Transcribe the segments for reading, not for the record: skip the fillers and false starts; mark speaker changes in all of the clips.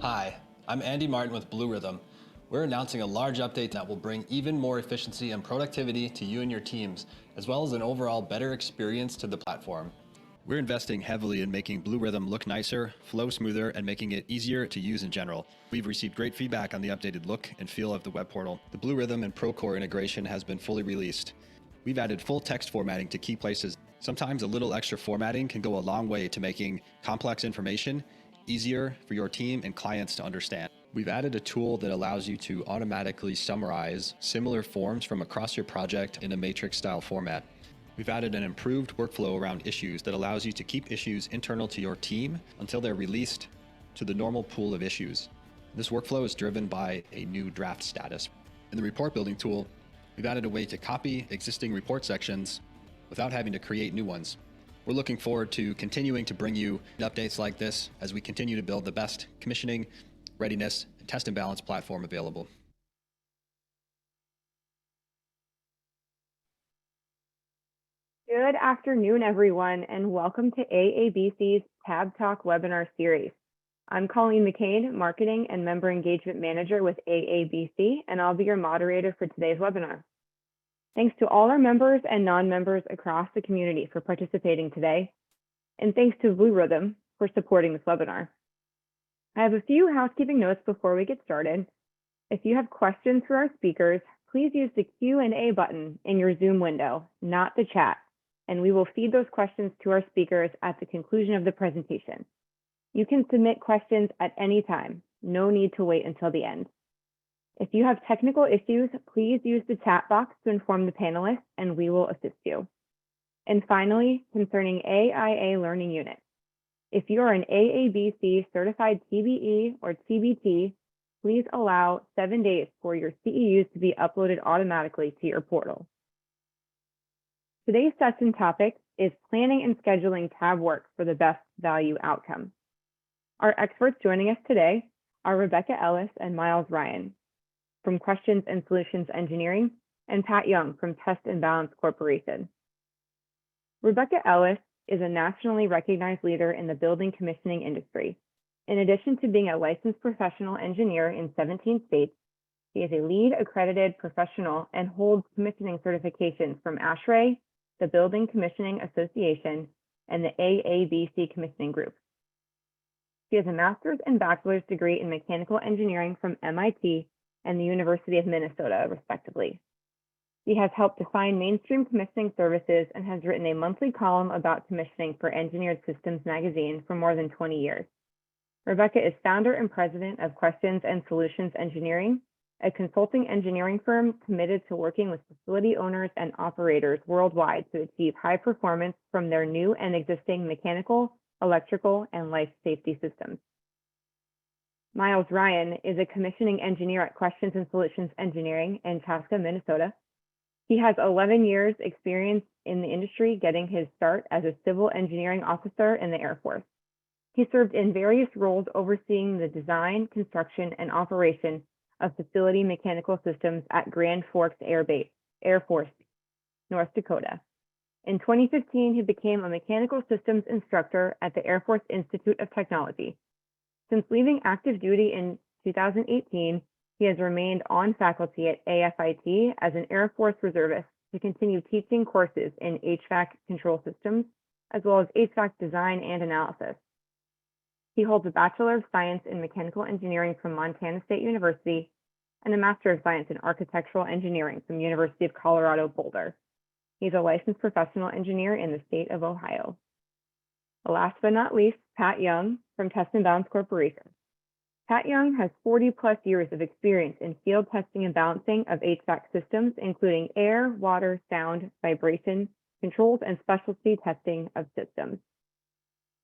Speaker 1: Hi, I'm Andy Martin with BlueRithm. We're announcing a large update that will bring even more efficiency and productivity to you and your teams, as well as an overall better experience to the platform. We're investing heavily in making BlueRithm look nicer, flow smoother, and making it easier to use in general. We've received great feedback on the updated look and feel of the web portal. The BlueRithm and Procore integration has been fully released. We've added full text formatting to key places. Sometimes a little extra formatting can go a long way to making complex information easier for your team and clients to understand. We've added a tool that allows you to automatically summarize similar forms from across your project in a matrix-style format. We've added an improved workflow around issues that allows you to keep issues internal to your team until they're released to the normal pool of issues. This workflow is driven by a new draft status. In the report building tool, we've added a way to copy existing report sections without having to create new ones. We're looking forward to continuing to bring you updates like this as we continue to build the best commissioning, readiness, and test and balance platform available.
Speaker 2: Good afternoon, everyone, and welcome to AABC's Tab Talk webinar series. I'm Colleen McCain, Marketing and Member Engagement Manager with AABC, and I'll be your moderator for today's webinar. Thanks to all our members and non-members across the community for participating today, and thanks to BlueRithm for supporting this webinar. I have a few housekeeping notes before we get started. If you have questions for our speakers, please use the Q&A button in your Zoom window, not the chat, and we will feed those questions to our speakers at the conclusion of the presentation. You can submit questions at any time. No need to wait until the end. If you have technical issues, please use the chat box to inform the panelists, and we will assist you. And finally, concerning AIA Learning Unit, if you are an AABC certified TBE or TBT, please allow 7 days for your CEUs to be uploaded automatically to your portal. Today's session topic is planning and scheduling tab work for the best value outcome. Our experts joining us today are Rebecca Ellis and Miles Ryan from Questions and Solutions Engineering, and Pat Young from Test and Balance Corporation. Rebecca Ellis is a nationally recognized leader in the building commissioning industry. In addition to being a licensed professional engineer in 17 states, she is a LEED accredited professional and holds commissioning certifications from ASHRAE, the Building Commissioning Association, and the AABC Commissioning Group. She has a master's and bachelor's degree in mechanical engineering from MIT and the University of Minnesota, respectively. She has helped define mainstream commissioning services and has written a monthly column about commissioning for Engineered Systems magazine for more than 20 years. Rebecca is founder and president of Questions and Solutions Engineering, a consulting engineering firm committed to working with facility owners and operators worldwide to achieve high performance from their new and existing mechanical, electrical, and life safety systems. Miles Ryan is a commissioning engineer at Questions and Solutions Engineering in Chaska, Minnesota. He has 11 years experience in the industry, getting his start as a civil engineering officer in the Air Force. He served in various roles overseeing the design, construction, and operation of facility mechanical systems at Grand Forks Air Force, North Dakota. In 2015, he became a mechanical systems instructor at the Air Force Institute of Technology. Since leaving active duty in 2018, he has remained on faculty at AFIT as an Air Force reservist to continue teaching courses in HVAC control systems, as well as HVAC design and analysis. He holds a Bachelor of Science in Mechanical Engineering from Montana State University and a Master of Science in Architectural Engineering from University of Colorado Boulder. He's a licensed professional engineer in the state of Ohio. Last but not least, Pat Young from Test and Balance Corporation. Pat Young has 40+ years of experience in field testing and balancing of HVAC systems, including air, water, sound, vibration, controls, and specialty testing of systems.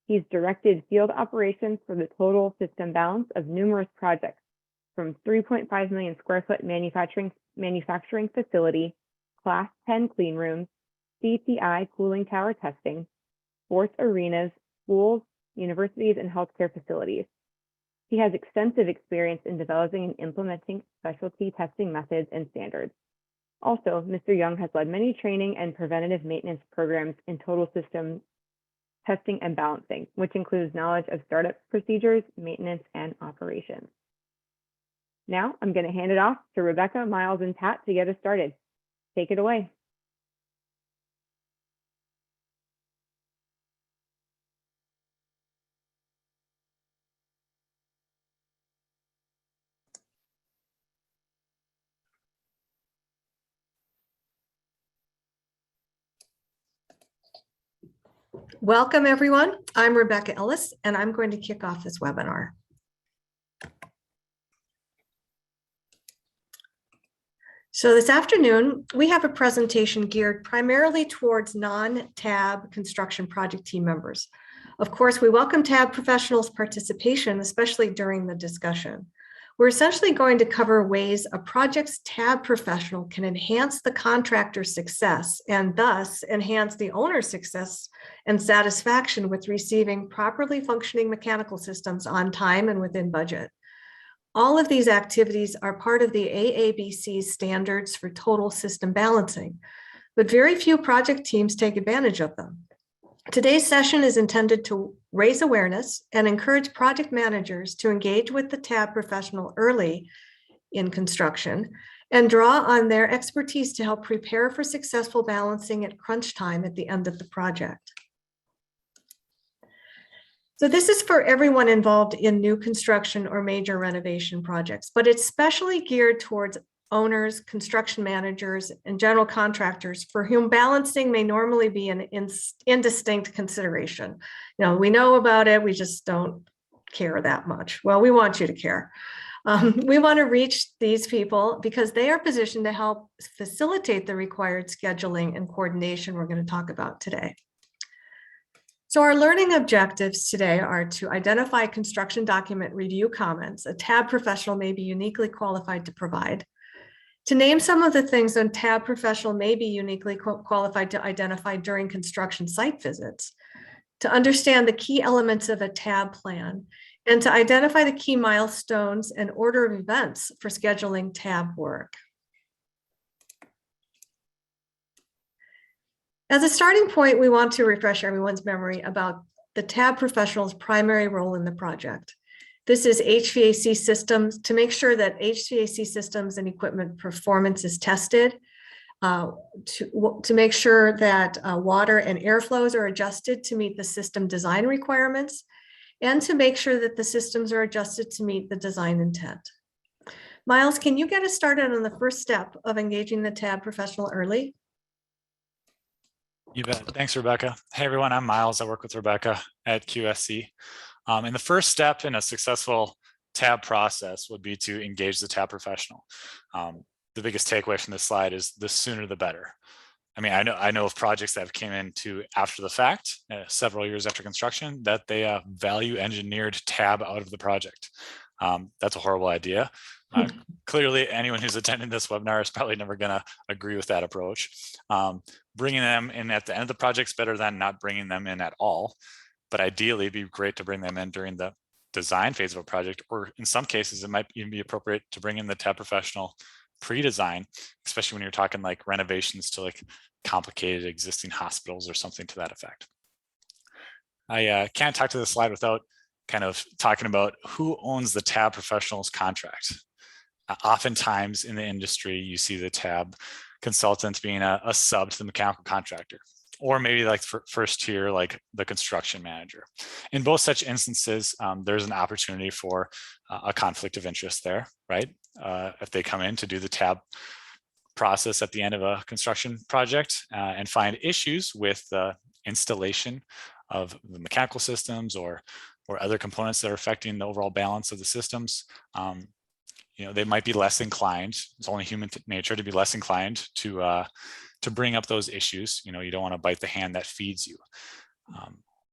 Speaker 2: He's directed field operations for the total system balance of numerous projects, from 3.5 million square foot manufacturing facility, Class 10 clean rooms, CTI cooling tower testing, sports arenas, schools, universities, and healthcare facilities. He has extensive experience in developing and implementing specialty testing methods and standards. Also, Mr. Young has led many training and preventative maintenance programs in total system testing, and balancing, which includes knowledge of startup procedures, maintenance, and operations. Now I'm going to hand it off to Rebecca, Miles, and Pat to get us started. Take it away.
Speaker 3: Welcome, everyone. I'm Rebecca Ellis, and I'm going to kick off this webinar. So this afternoon, we have a presentation geared primarily towards non-TAB construction project team members. Of course, we welcome TAB professionals' participation, especially during the discussion. We're essentially going to cover ways a project's TAB professional can enhance the contractor's success and thus enhance the owner's success and satisfaction with receiving properly functioning mechanical systems on time and within budget. All of these activities are part of the AABC's standards for total system balancing, but very few project teams take advantage of them. Today's session is intended to raise awareness and encourage project managers to engage with the TAB professional early in construction and draw on their expertise to help prepare for successful balancing at crunch time at the end of the project. So this is for everyone involved in new construction or major renovation projects, but it's specially geared towards owners, construction managers, and general contractors for whom balancing may normally be an indistinct consideration. You know, we know about it, we just don't care that much. Well, we want you to care. We want to reach these people because they are positioned to help facilitate the required scheduling and coordination we're going to talk about today. So our learning objectives today are to identify construction document review comments a TAB professional may be uniquely qualified to provide, to name some of the things a TAB professional may be uniquely qualified to identify during construction site visits, to understand the key elements of a TAB plan, and to identify the key milestones and order of events for scheduling TAB work. As a starting point, we want to refresh everyone's memory about the TAB professional's primary role in the project. This is HVAC systems, to make sure that HVAC systems and equipment performance is tested, to make sure that water and air flows are adjusted to meet the system design requirements, and to make sure that the systems are adjusted to meet the design intent. Miles, can you get us started on the first step of engaging the TAB professional early?
Speaker 4: You bet. Thanks, Rebecca. Hey, everyone. I'm Miles. I work with Rebecca at QSC. And the first step in a successful TAB process would be to engage the TAB professional. The biggest takeaway from this slide is the sooner the better. I mean, I know of projects that have came into after the fact, several years after construction, that they value engineered TAB out of the project. That's a horrible idea. Clearly, anyone who's attending this webinar is probably never going to agree with that approach. Bringing them in at the end of the project is better than not bringing them in at all. But ideally, it'd be great to bring them in during the design phase of a project, or in some cases, it might even be appropriate to bring in the TAB professional pre-design, especially when you're talking like renovations to like complicated existing hospitals or something to that effect. I can't talk to this slide without kind of talking about who owns the TAB professional's contract. Oftentimes in the industry, you see the TAB consultant being a sub to the mechanical contractor, or maybe like first tier, like the construction manager. In both such instances, there's an opportunity for a conflict of interest there, right? If they come in to do the TAB process at the end of a construction project and find issues with the installation of the mechanical systems or other components that are affecting the overall balance of the systems, you know, they might be less inclined. It's only human nature to be less inclined to bring up those issues. You know, you don't want to bite the hand that feeds you.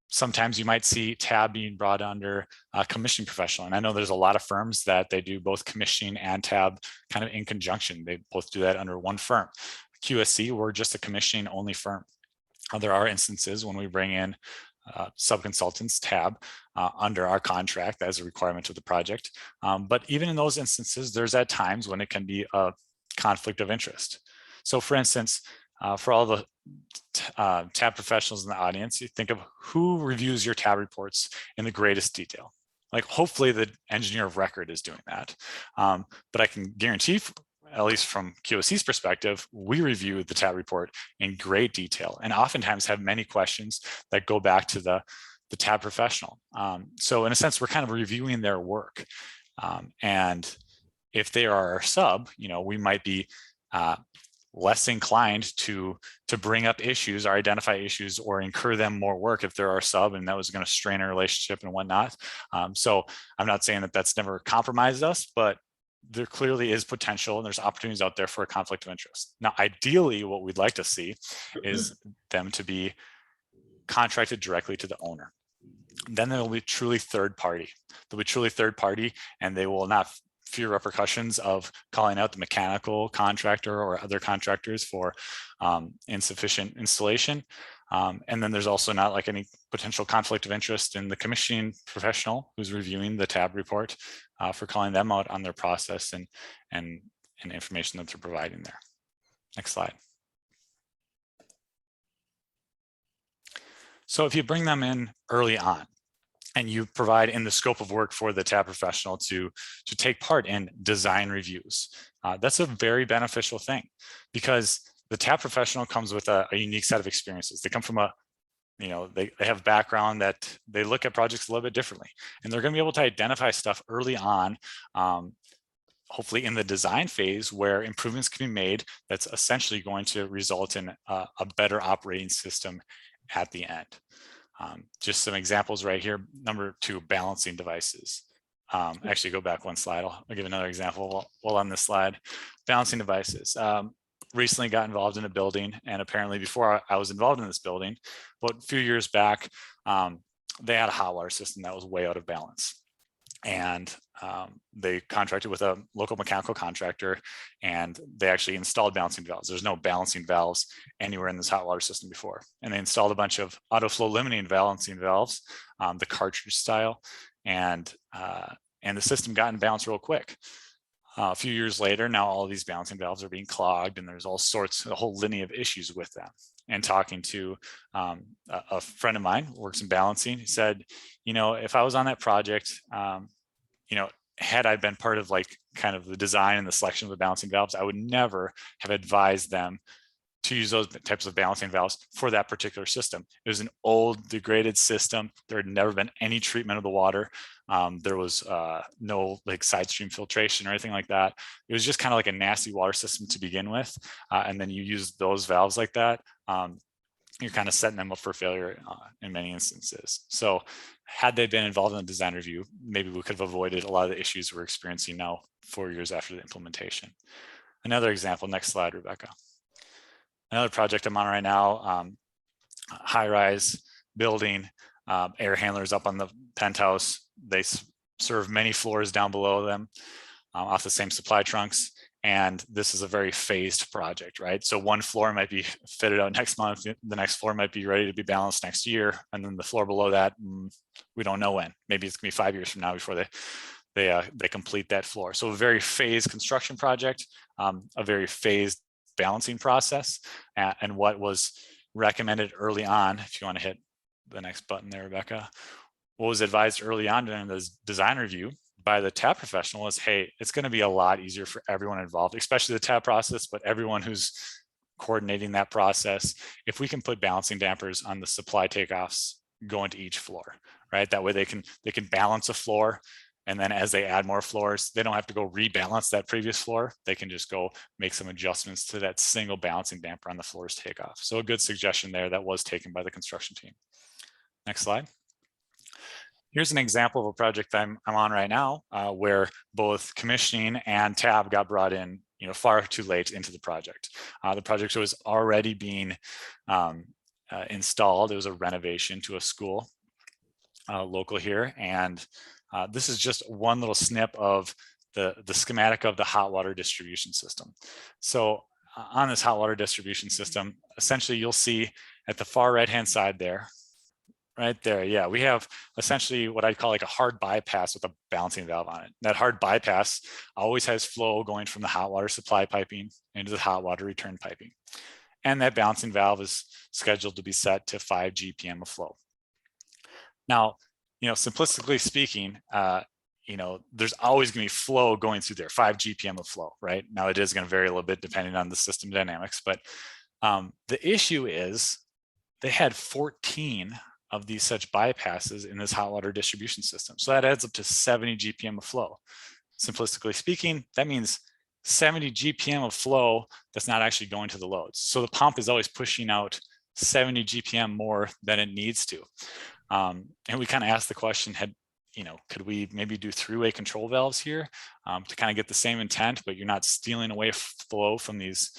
Speaker 4: Sometimes you might see TAB being brought under a commissioning professional. And I know there's a lot of firms that they do both commissioning and TAB kind of in conjunction. They both do that under one firm. QSC, we're just a commissioning only firm. There are instances when we bring in sub-consultants TAB under our contract as a requirement of the project. But even in those instances, there's at times when it can be a conflict of interest. So for instance, for all the tab professionals in the audience, you think of who reviews your tab reports in the greatest detail. Like hopefully the engineer of record is doing that. But I can guarantee, at least from QSC's perspective, we review the tab report in great detail and oftentimes have many questions that go back to the tab professional. So in a sense, we're kind of reviewing their work. And if they are our sub, we might be less inclined to bring up issues or identify issues or incur them more work if they're our sub, and that was going to strain our relationship and whatnot. So I'm not saying that that's never compromised us, but there clearly is potential and there's opportunities out there for a conflict of interest. Now, ideally, what we'd like to see is them to be contracted directly to the owner. Then they'll be truly third party. They'll be truly third party, and they will not fear repercussions of calling out the mechanical contractor or other contractors for insufficient installation. And then there's also not like any potential conflict of interest in the commissioning professional who's reviewing the tab report for calling them out on their process and information that they're providing there. Next slide. So if you bring them in early on and you provide in the scope of work for the tab professional to take part in design reviews, that's a very beneficial thing, because the tab professional comes with a unique set of experiences. They come from they have background that they look at projects a little bit differently, and they're going to be able to identify stuff early on, hopefully in the design phase, where improvements can be made that's essentially going to result in a better operating system at the end. Just some examples right here. Number 2, balancing devices. Actually, go back one slide. I'll give another example while on this slide. Balancing devices. Recently got involved in a building, and apparently before I was involved in this building, but a few years back, they had a hot water system that was way out of balance. And they contracted with a local mechanical contractor, and they actually installed balancing valves. There's no balancing valves anywhere in this hot water system before. And they installed a bunch of auto flow limiting balancing valves, the cartridge style, and the system got in balance real quick. A few years later, now all these balancing valves are being clogged, and there's all sorts, a whole litany of issues with them. And talking to a friend of mine who works in balancing, he said, if I was on that project, had I been part of like kind of the design and the selection of the balancing valves, I would never have advised them to use those types of balancing valves for that particular system. It was an old, degraded system. There had never been any treatment of the water. There was no like side stream filtration or anything like that. It was just kind of like a nasty water system to begin with. And then you use those valves like that, you're kind of setting them up for failure in many instances. So had they been involved in the design review, maybe we could have avoided a lot of the issues we're experiencing now 4 years after the implementation. Another example, next slide, Rebecca. Another project I'm on right now, high-rise building, air handlers up on the penthouse. They serve many floors down below them off the same supply trunks. And this is a very phased project, right? So one floor might be fitted out next month. The next floor might be ready to be balanced next year. And then the floor below that, we don't know when. Maybe it's gonna be 5 years from now before they complete that floor. So a very phased construction project, a very phased balancing process. And what was recommended early on, if you want to hit the next button there, Rebecca, what was advised early on during the design review by the tab professional is, hey, it's going to be a lot easier for everyone involved, especially the tab process, but everyone who's coordinating that process, if we can put balancing dampers on the supply takeoffs going to each floor, right? That way they can balance a floor, and then as they add more floors, they don't have to go rebalance that previous floor. They can just go make some adjustments to that single balancing damper on the floor's takeoff. So a good suggestion there that was taken by the construction team. Next slide. Here's an example of a project I'm on right now, where both commissioning and tab got brought in, far too late into the project. The project was already being installed. It was a renovation to a school local here, and this is just one little snip of the schematic of the hot water distribution system. So on this hot water distribution system, essentially you'll see at the far right-hand side there, right there, yeah, we have essentially what I'd call like a hard bypass with a balancing valve on it. That hard bypass always has flow going from the hot water supply piping into the hot water return piping. and that balancing valve is scheduled to be set to 5 GPM of flow. Now, simplistically speaking, there's always going to be flow going through there, 5 GPM of flow, right? Now it is going to vary a little bit depending on the system dynamics, but the issue is they had 14 of these such bypasses in this hot water distribution system. So that adds up to 70 GPM of flow. Simplistically speaking, that means 70 GPM of flow that's not actually going to the loads. So the pump is always pushing out 70 GPM more than it needs to. And we kind of asked the question, could we maybe do three-way control valves here to kind of get the same intent, but you're not stealing away flow from these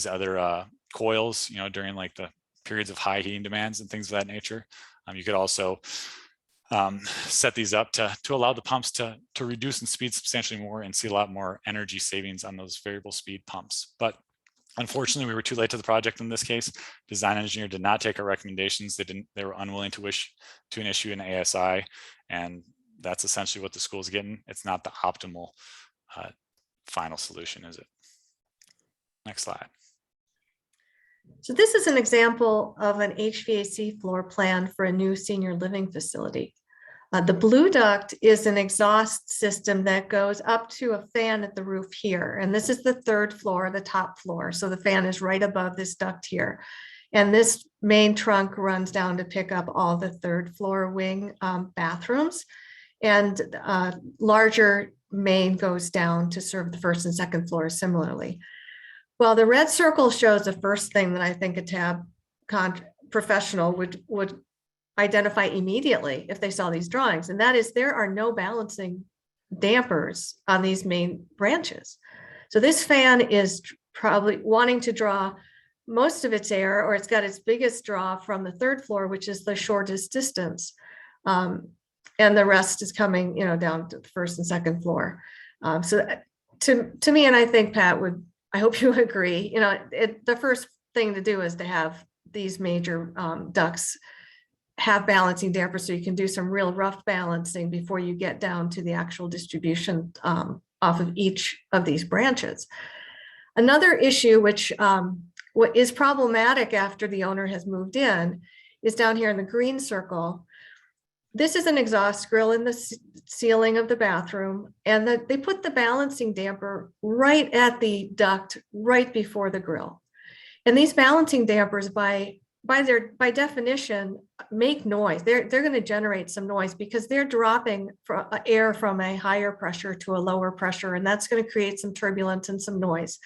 Speaker 4: other coils, during like the periods of high heating demands and things of that nature. You could also set these up to allow the pumps to reduce in speed substantially more and see a lot more energy savings on those variable speed pumps. But unfortunately, we were too late to the project in this case. Design engineer did not take our recommendations. They were unwilling to issue an ASI, and that's essentially what the school's getting. It's not the optimal final solution, is it? Next slide.
Speaker 3: So this is an example of an HVAC floor plan for a new senior living facility. The blue duct is an exhaust system that goes up to a fan at the roof here. And this is the third floor, the top floor. So the fan is right above this duct here. And this main trunk runs down to pick up all the third floor wing bathrooms. And larger main goes down to serve the first and second floors similarly. Well, the red circle shows the first thing that I think a TAB professional would identify immediately if they saw these drawings, and that is there are no balancing dampers on these main branches. So this fan is probably wanting to draw most of its air, or it's got its biggest draw from the third floor, which is the shortest distance. And the rest is coming, down to the first and second floor. So to me, and I think Pat I hope you agree, the first thing to do is to have these major ducts have balancing dampers so you can do some real rough balancing before you get down to the actual distribution off of each of these branches. Another issue which what is problematic after the owner has moved in is down here in the green circle. This is an exhaust grill in the ceiling of the bathroom, and they put the balancing damper right at the duct, right before the grill. And these balancing dampers, by definition, make noise. They're going to generate some noise because they're dropping air from a higher pressure to a lower pressure, and that's going to create some turbulence and some noise.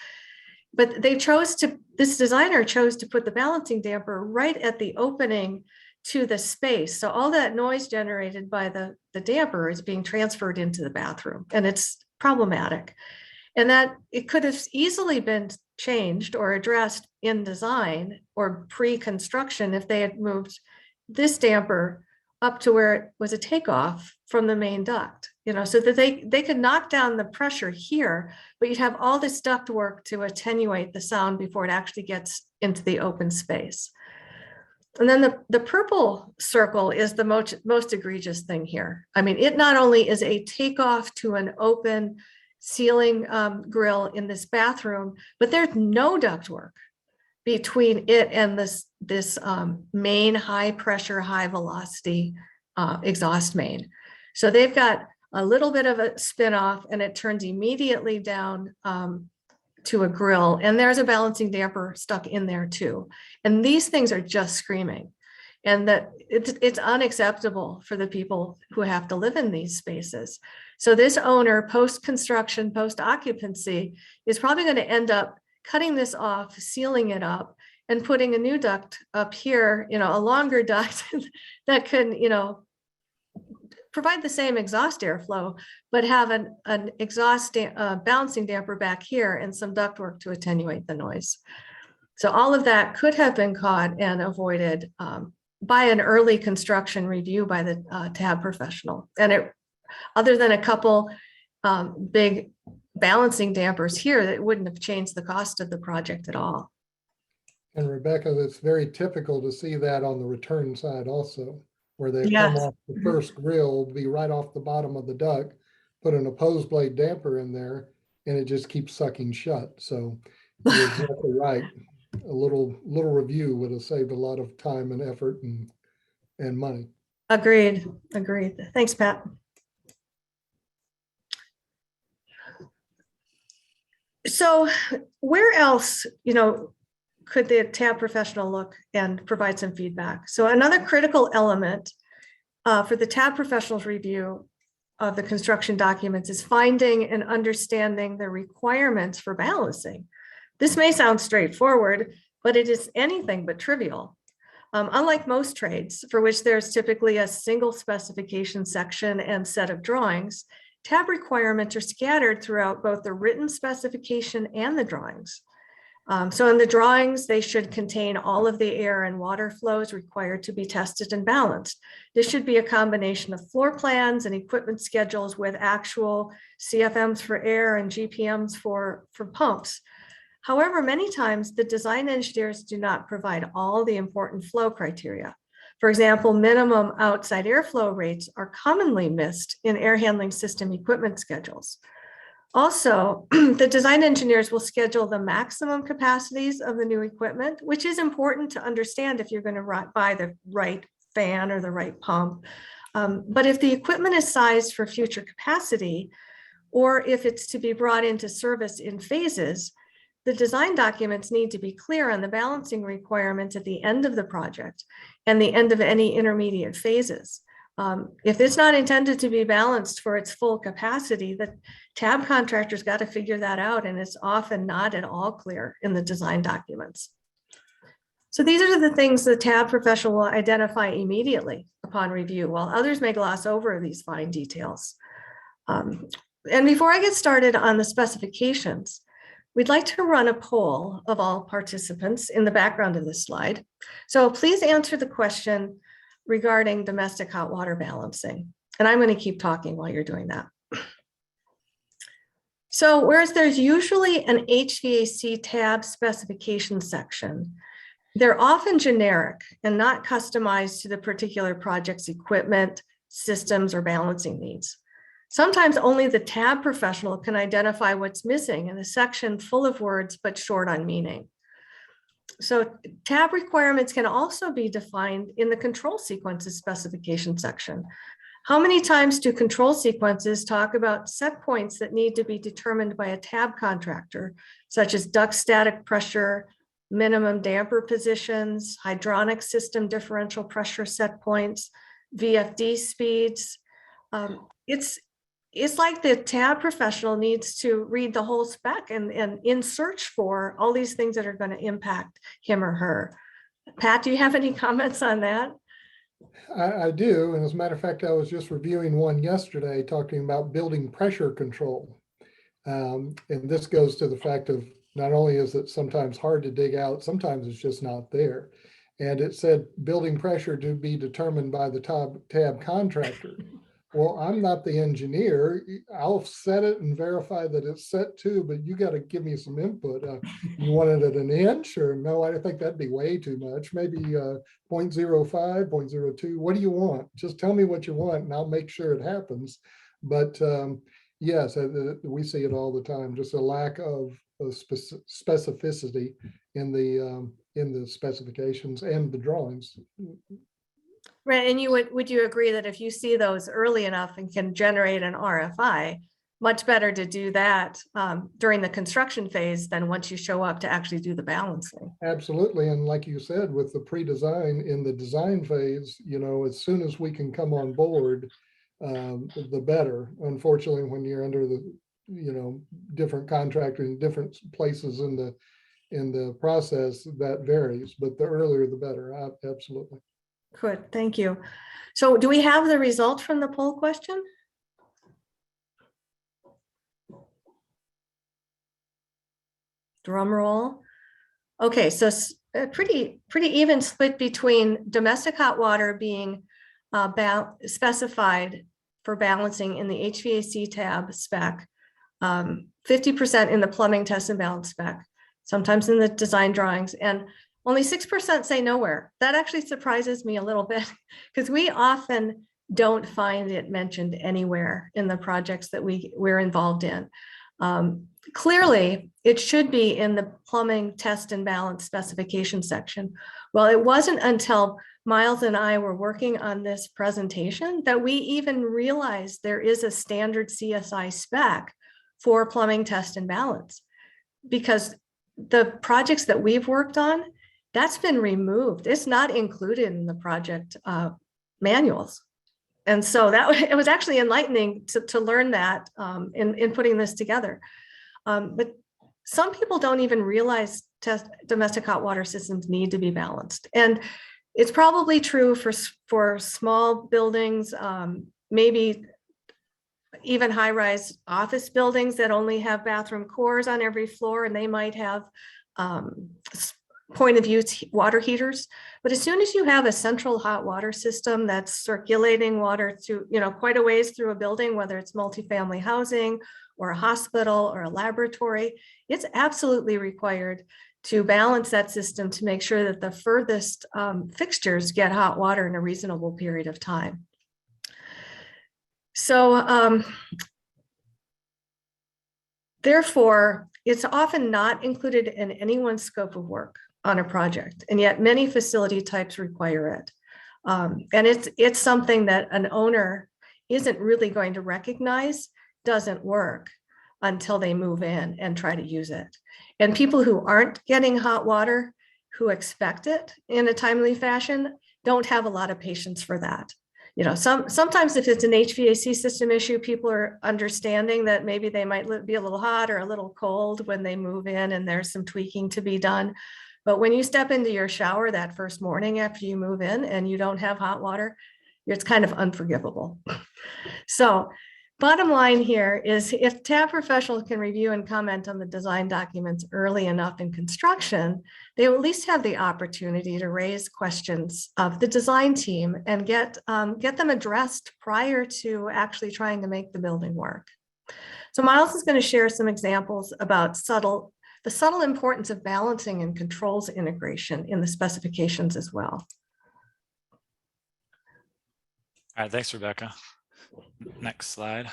Speaker 3: But this designer chose to put the balancing damper right at the opening to the space. So all that noise generated by the damper is being transferred into the bathroom, and it's problematic. And that it could have easily been changed or addressed in design or pre-construction if they had moved this damper up to where it was a takeoff from the main duct, so that they could knock down the pressure here, but you'd have all this duct work to attenuate the sound before it actually gets into the open space. And then the purple circle is the most egregious thing here. I mean, it not only is a takeoff to an open ceiling grill in this bathroom, but there's no ductwork between it and this main high pressure, high velocity exhaust main. So they've got a little bit of a spin off, and it turns immediately down to a grill, and there's a balancing damper stuck in there too. And these things are just screaming, and that it's unacceptable for the people who have to live in these spaces. So this owner, post-construction, post-occupancy, is probably going to end up cutting this off, sealing it up, and putting a new duct up here, a longer duct that can, provide the same exhaust airflow, but have an exhaust balancing damper back here and some ductwork to attenuate the noise. So all of that could have been caught and avoided by an early construction review by the TAB professional. And other than a couple big balancing dampers here, that wouldn't have changed the cost of the project at all.
Speaker 5: And Rebecca, it's very typical to see that on the return side also, where they
Speaker 3: Yes.
Speaker 5: come off the first grill, be right off the bottom of the duct, put an opposed blade damper in there, and it just keeps sucking shut. So you're exactly right. a little review would have saved a lot of time and effort and money.
Speaker 3: Agreed. Thanks, Pat. So where else, could the TAB professional look and provide some feedback? So another critical element for the TAB professional's review of the construction documents is finding and understanding the requirements for balancing. This may sound straightforward, but it is anything but trivial. Unlike most trades, for which there's typically a single specification section and set of drawings, TAB requirements are scattered throughout both the written specification and the drawings. So in the drawings, they should contain all of the air and water flows required to be tested and balanced. This should be a combination of floor plans and equipment schedules with actual CFMs for air and GPMs for pumps. However, many times the design engineers do not provide all the important flow criteria. For example, minimum outside airflow rates are commonly missed in air handling system equipment schedules. Also, the design engineers will schedule the maximum capacities of the new equipment, which is important to understand if you're going to buy the right fan or the right pump. But if the equipment is sized for future capacity, or if it's to be brought into service in phases, the design documents need to be clear on the balancing requirements at the end of the project and the end of any intermediate phases. If it's not intended to be balanced for its full capacity, the TAB contractor's got to figure that out, and it's often not at all clear in the design documents. So these are the things the TAB professional will identify immediately upon review, while others may gloss over these fine details. And before I get started on the specifications, we'd like to run a poll of all participants in the background of this slide. So please answer the question regarding domestic hot water balancing. And I'm going to keep talking while you're doing that. So whereas there's usually an HVAC TAB specification section, they're often generic and not customized to the particular project's equipment, systems, or balancing needs. Sometimes only the TAB professional can identify what's missing in a section full of words but short on meaning. So TAB requirements can also be defined in the control sequences specification section. How many times do control sequences talk about set points that need to be determined by a TAB contractor, such as duct static pressure, minimum damper positions, hydronic system differential pressure set points, VFD speeds? It's like the TAB professional needs to read the whole spec and in search for all these things that are going to impact him or her. Pat, do you have any comments on that?
Speaker 5: I do. And as a matter of fact, I was just reviewing one yesterday talking about building pressure control. And this goes to the fact of not only is it sometimes hard to dig out, sometimes it's just not there. And it said building pressure to be determined by the TAB contractor. Well, I'm not the engineer. I'll set it and verify that it's set to, but you got to give me some input. You want it at an inch, or no, I think that'd be way too much. Maybe 0.05, 0.02. What do you want? Just tell me what you want and I'll make sure it happens. But yes, we see it all the time, just a lack of specificity in the specifications and the drawings.
Speaker 3: Right, and would you agree that if you see those early enough and can generate an RFI, much better to do that during the construction phase than once you show up to actually do the balancing?
Speaker 5: Absolutely, and like you said, with the pre-design in the design phase, as soon as we can come on board, the better. Unfortunately, when you're under the different contractor in different places in the process, that varies. But the earlier, the better. Absolutely.
Speaker 3: Good, thank you. So do we have the result from the poll question? Drum roll. Okay, so a pretty even split between domestic hot water being specified for balancing in the HVAC tab spec, 50% in the plumbing test and balance spec, sometimes in the design drawings, and only 6% say nowhere. That actually surprises me a little bit because we often don't find it mentioned anywhere in the projects that we're involved in. clearly, it should be in the plumbing test and balance specification section. Well, it wasn't until Miles and I were working on this presentation that we even realized there is a standard CSI spec for plumbing test and balance, because the projects that we've worked on, that's been removed. It's not included in the project manuals. And so it was actually enlightening to learn that in putting this together. But some people don't even realize domestic hot water systems need to be balanced. And it's probably true for small buildings, maybe even high-rise office buildings that only have bathroom cores on every floor, and they might have point of use water heaters. But as soon as you have a central hot water system that's circulating water through, quite a ways through a building, whether it's multifamily housing or a hospital or a laboratory, it's absolutely required to balance that system to make sure that the furthest fixtures get hot water in a reasonable period of time. So therefore, it's often not included in anyone's scope of work on a project, and yet many facility types require it. And it's something that an owner isn't really going to recognize doesn't work until they move in and try to use it. And people who aren't getting hot water, who expect it in a timely fashion, don't have a lot of patience for that. Sometimes if it's an HVAC system issue, people are understanding that maybe they might be a little hot or a little cold when they move in and there's some tweaking to be done. But when you step into your shower that first morning after you move in and you don't have hot water, it's kind of unforgivable. So bottom line here is, if TAB professionals can review and comment on the design documents early enough in construction, they will at least have the opportunity to raise questions of the design team and get them addressed prior to actually trying to make the building work. So Miles is going to share some examples about the subtle importance of balancing and controls integration in the specifications as well.
Speaker 4: All right, thanks, Rebecca. Next slide.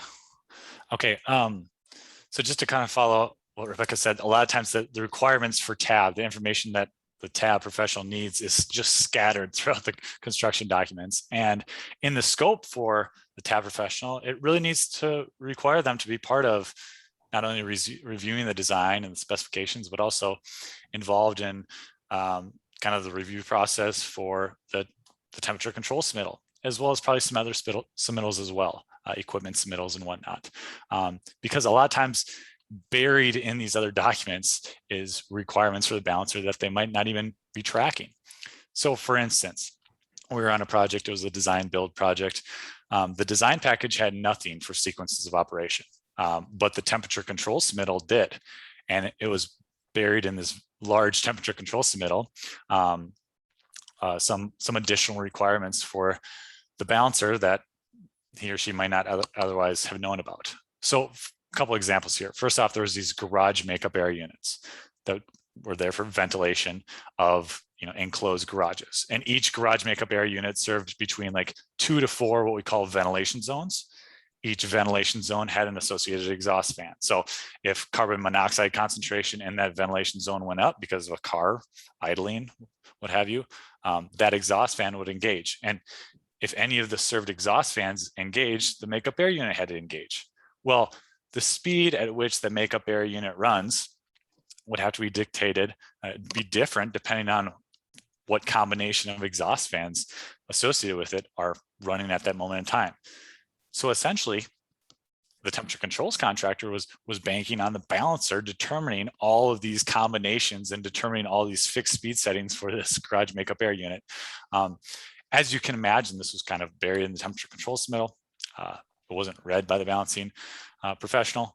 Speaker 4: Okay, so just to kind of follow what Rebecca said, a lot of times the requirements for TAB, the information that the TAB professional needs, is just scattered throughout the construction documents. And in the scope for the TAB professional, it really needs to require them to be part of not only reviewing the design and the specifications, but also involved in kind of the review process for the temperature control submittal, as well as probably some other submittals as well, equipment submittals and whatnot. Because a lot of times buried in these other documents is requirements for the balancer that they might not even be tracking. So for instance, we were on a project, it was a design build project. The design package had nothing for sequences of operation, but the temperature control submittal did. And it was buried in this large temperature control submittal, some additional requirements for the balancer that he or she might not otherwise have known about. So a couple examples here. First off, there was these garage makeup air units that were there for ventilation of enclosed garages. And each garage makeup air unit served between like 2 to 4 what we call ventilation zones. Each ventilation zone had an associated exhaust fan. So if carbon monoxide concentration in that ventilation zone went up because of a car idling, what have you, that exhaust fan would engage. And if any of the served exhaust fans engaged, the makeup air unit had to engage. Well, the speed at which the makeup air unit runs would have to be dictated, be different depending on what combination of exhaust fans associated with it are running at that moment in time. So essentially, the temperature controls contractor was banking on the balancer determining all of these combinations and determining all these fixed speed settings for this garage makeup air unit. As you can imagine, this was kind of buried in the temperature control submittal. It wasn't read by the balancing professional.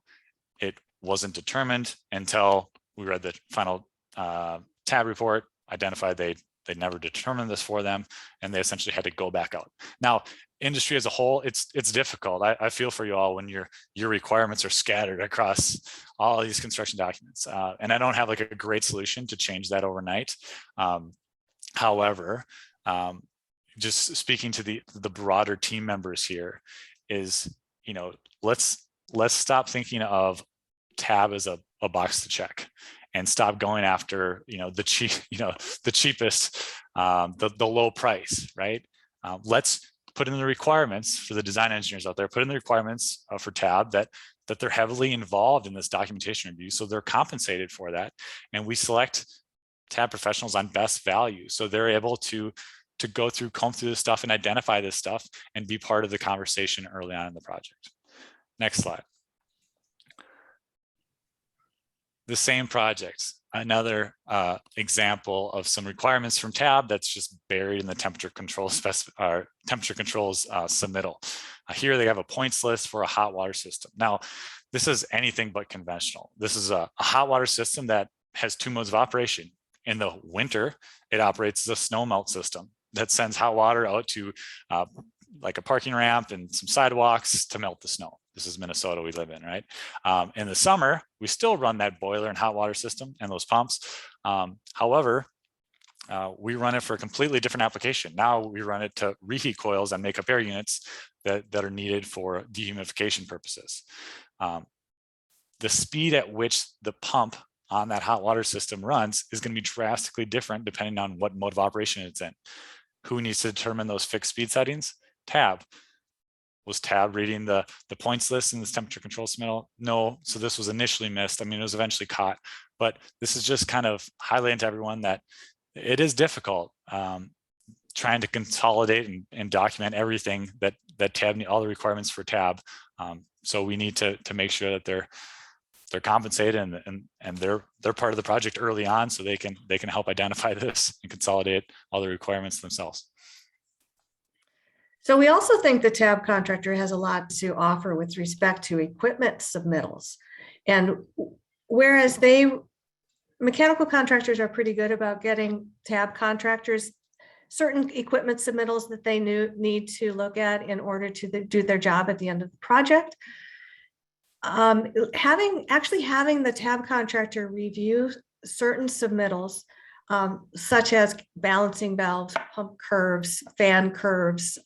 Speaker 4: It wasn't determined until we read the final TAB report, identified they never determined this for them, and they essentially had to go back out. Now, industry as a whole, it's difficult. I feel for you all when your requirements are scattered across all of these construction documents. And I don't have like a great solution to change that overnight. However, just speaking to the broader team members here is, let's stop thinking of tab as a box to check, and stop going after the cheapest, the low price, right? Let's put in the requirements for the design engineers out there, put in the requirements for tab that they're heavily involved in this documentation review, so they're compensated for that. And we select tab professionals on best value, so they're able to go through, comb through this stuff and identify this stuff and be part of the conversation early on in the project. Next slide. The same project, another example of some requirements from tab that's just buried in the temperature controls submittal. Here they have a points list for a hot water system. Now, this is anything but conventional. This is a hot water system that has 2 modes of operation. In the winter, it operates as a snow melt system that sends hot water out to like a parking ramp and some sidewalks to melt the snow. This is Minnesota we live in, right? In the summer, we still run that boiler and hot water system and those pumps. However, we run it for a completely different application. Now we run it to reheat coils and makeup air units that are needed for dehumidification purposes. The speed at which the pump on that hot water system runs is going to be drastically different depending on what mode of operation it's in. Who needs to determine those fixed speed settings? Tab. Was tab reading the points list in this temperature control submittal? No, so this was initially missed. I mean, it was eventually caught, but this is just kind of highlighting to everyone that it is difficult trying to consolidate and document everything that tab, all the requirements for tab. So we need to make sure that they're compensated and they're part of the project early on, so they can help identify this and consolidate all the requirements themselves.
Speaker 3: So we also think the tab contractor has a lot to offer with respect to equipment submittals. And whereas mechanical contractors are pretty good about getting tab contractors certain equipment submittals that they need to look at in order to do their job at the end of the project. Having the tab contractor review certain submittals, such as balancing valves, pump curves, fan curves,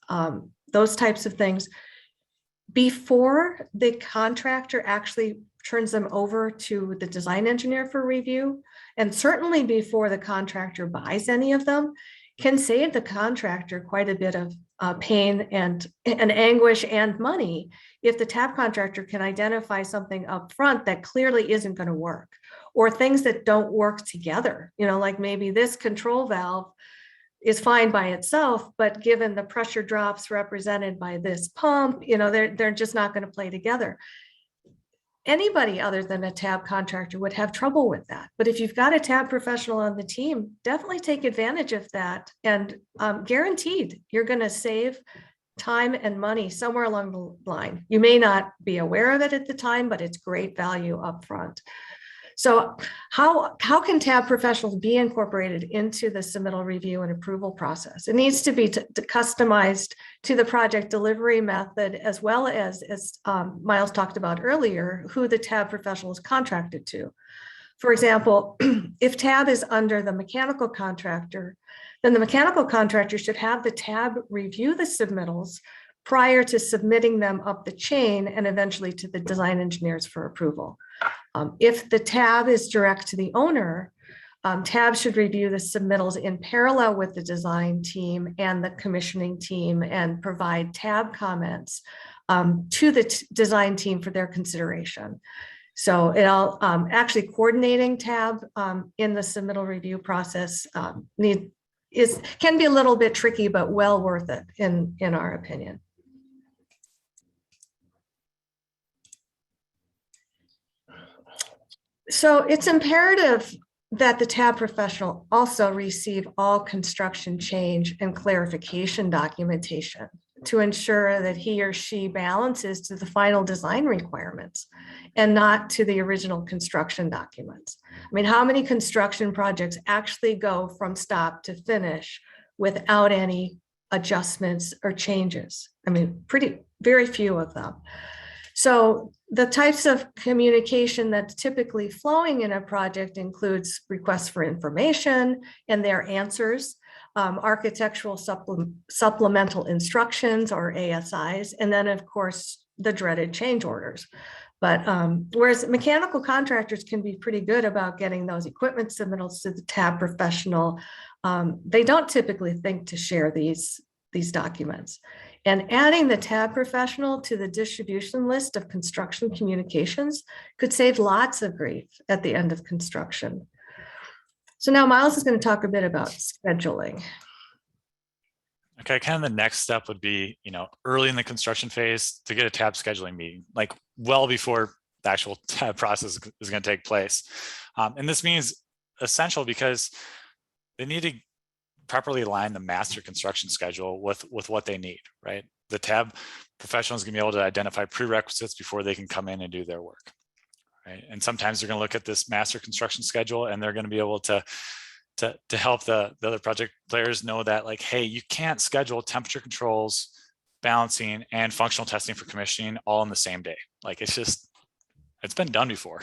Speaker 3: those types of things, before the contractor actually turns them over to the design engineer for review, and certainly before the contractor buys any of them, can save the contractor quite a bit of pain and anguish and money if the tab contractor can identify something up front that clearly isn't going to work, or things that don't work together. Like maybe this control valve is fine by itself, but given the pressure drops represented by this pump, they're just not going to play together. Anybody other than a tab contractor would have trouble with that. But if you've got a tab professional on the team, definitely take advantage of that. And guaranteed, you're going to save time and money somewhere along the line. You may not be aware of it at the time, but it's great value up front. So how can tab professionals be incorporated into the submittal review and approval process? It needs to be customized to the project delivery method, as well as Miles talked about earlier, who the tab professional is contracted to. For example, if tab is under the mechanical contractor, then the mechanical contractor should have the tab review the submittals prior to submitting them up the chain and eventually to the design engineers for approval. If the tab is direct to the owner, tab should review the submittals in parallel with the design team and the commissioning team and provide tab comments to the design team for their consideration. So actually coordinating tab in the submittal review process can be a little bit tricky, but well worth it in our opinion. So it's imperative that the tab professional also receive all construction change and clarification documentation to ensure that he or she balances to the final design requirements and not to the original construction documents. I mean, how many construction projects actually go from stop to finish without any adjustments or changes? I mean, very few of them. So the types of communication that's typically flowing in a project includes requests for information and their answers, architectural supplemental instructions or ASIs, and then of course the dreaded change orders. But whereas mechanical contractors can be pretty good about getting those equipment submittals to the tab professional, they don't typically think to share these documents. And adding the tab professional to the distribution list of construction communications could save lots of grief at the end of construction. So now Miles is going to talk a bit about scheduling.
Speaker 4: Okay, kind of the next step would be, early in the construction phase to get a tab scheduling meeting, like well before the actual tab process is going to take place. And this means essential because they need to properly align the master construction schedule with what they need, right? The tab professional is going to be able to identify prerequisites before they can come in and do their work, right? And sometimes they're going to look at this master construction schedule and they're going to be able to help the other project players know that, like, hey, you can't schedule temperature controls, balancing, and functional testing for commissioning all in the same day. Like, it's been done before.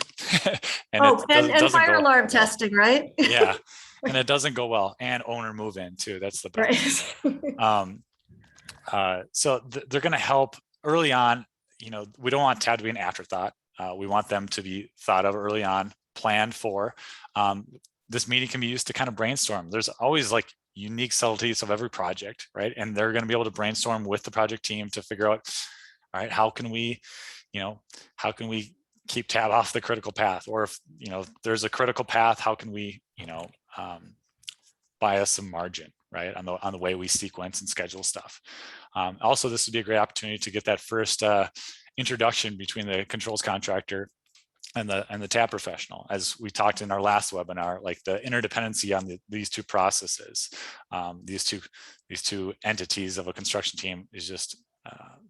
Speaker 3: and fire alarm testing, right?
Speaker 4: Yeah, and it doesn't go well. And owner move in too. That's the best. Right. So they're going to help early on. We don't want tab to be an afterthought. We want them to be thought of early on, planned for. This meeting can be used to kind of brainstorm. There's always like unique subtleties of every project, right? And they're going to be able to brainstorm with the project team to figure out, all right, how can we keep tab off the critical path? Or if, there's a critical path, how can we, buy us some margin, right? On the way we sequence and schedule stuff. Also, this would be a great opportunity to get that first introduction between the controls contractor and the tab professional. As we talked in our last webinar, like the interdependency on these two processes, these two entities of a construction team is just,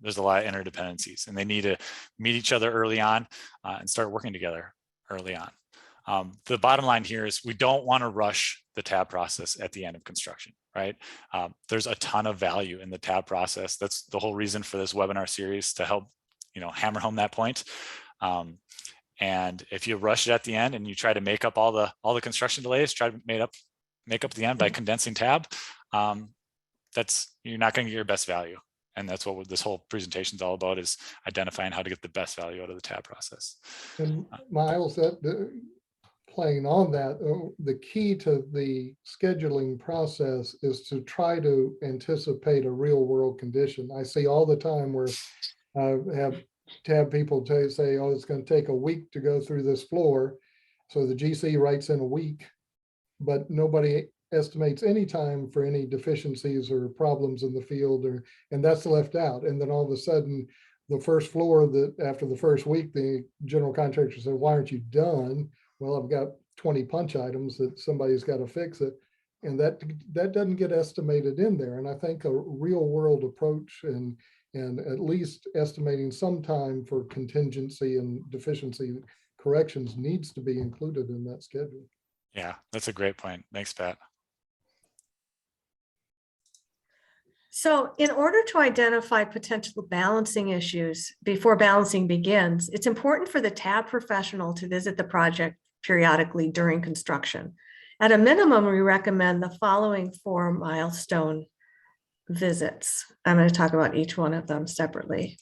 Speaker 4: there's a lot of interdependencies, and they need to meet each other early on and start working together early on. The bottom line here is we don't want to rush the tab process at the end of construction, right? There's a ton of value in the tab process. That's the whole reason for this webinar series, to help, hammer home that point. And if you rush it at the end and you try to make up all the construction delays, try to make up the end by condensing tab, you're not going to get your best value. And that's what this whole presentation is all about, is identifying how to get the best value out of the tab process.
Speaker 5: And Miles, playing on that, the key to the scheduling process is to try to anticipate a real world condition. I see all the time where I have tab people say, oh, it's going to take a week to go through this floor. So the GC writes in a week, but nobody estimates any time for any deficiencies or problems in the field, and that's left out. And then all of a sudden, the first floor, after the first week, the general contractor said, why aren't you done? Well, I've got 20 punch items that somebody's got to fix it. And that doesn't get estimated in there. And I think a real world approach and at least estimating some time for contingency and deficiency corrections needs to be included in that schedule.
Speaker 4: Yeah, that's a great point. Thanks, Pat.
Speaker 3: So in order to identify potential balancing issues before balancing begins, it's important for the tab professional to visit the project periodically during construction. At a minimum, we recommend the following 4 milestone visits. I'm going to talk about each one of them separately.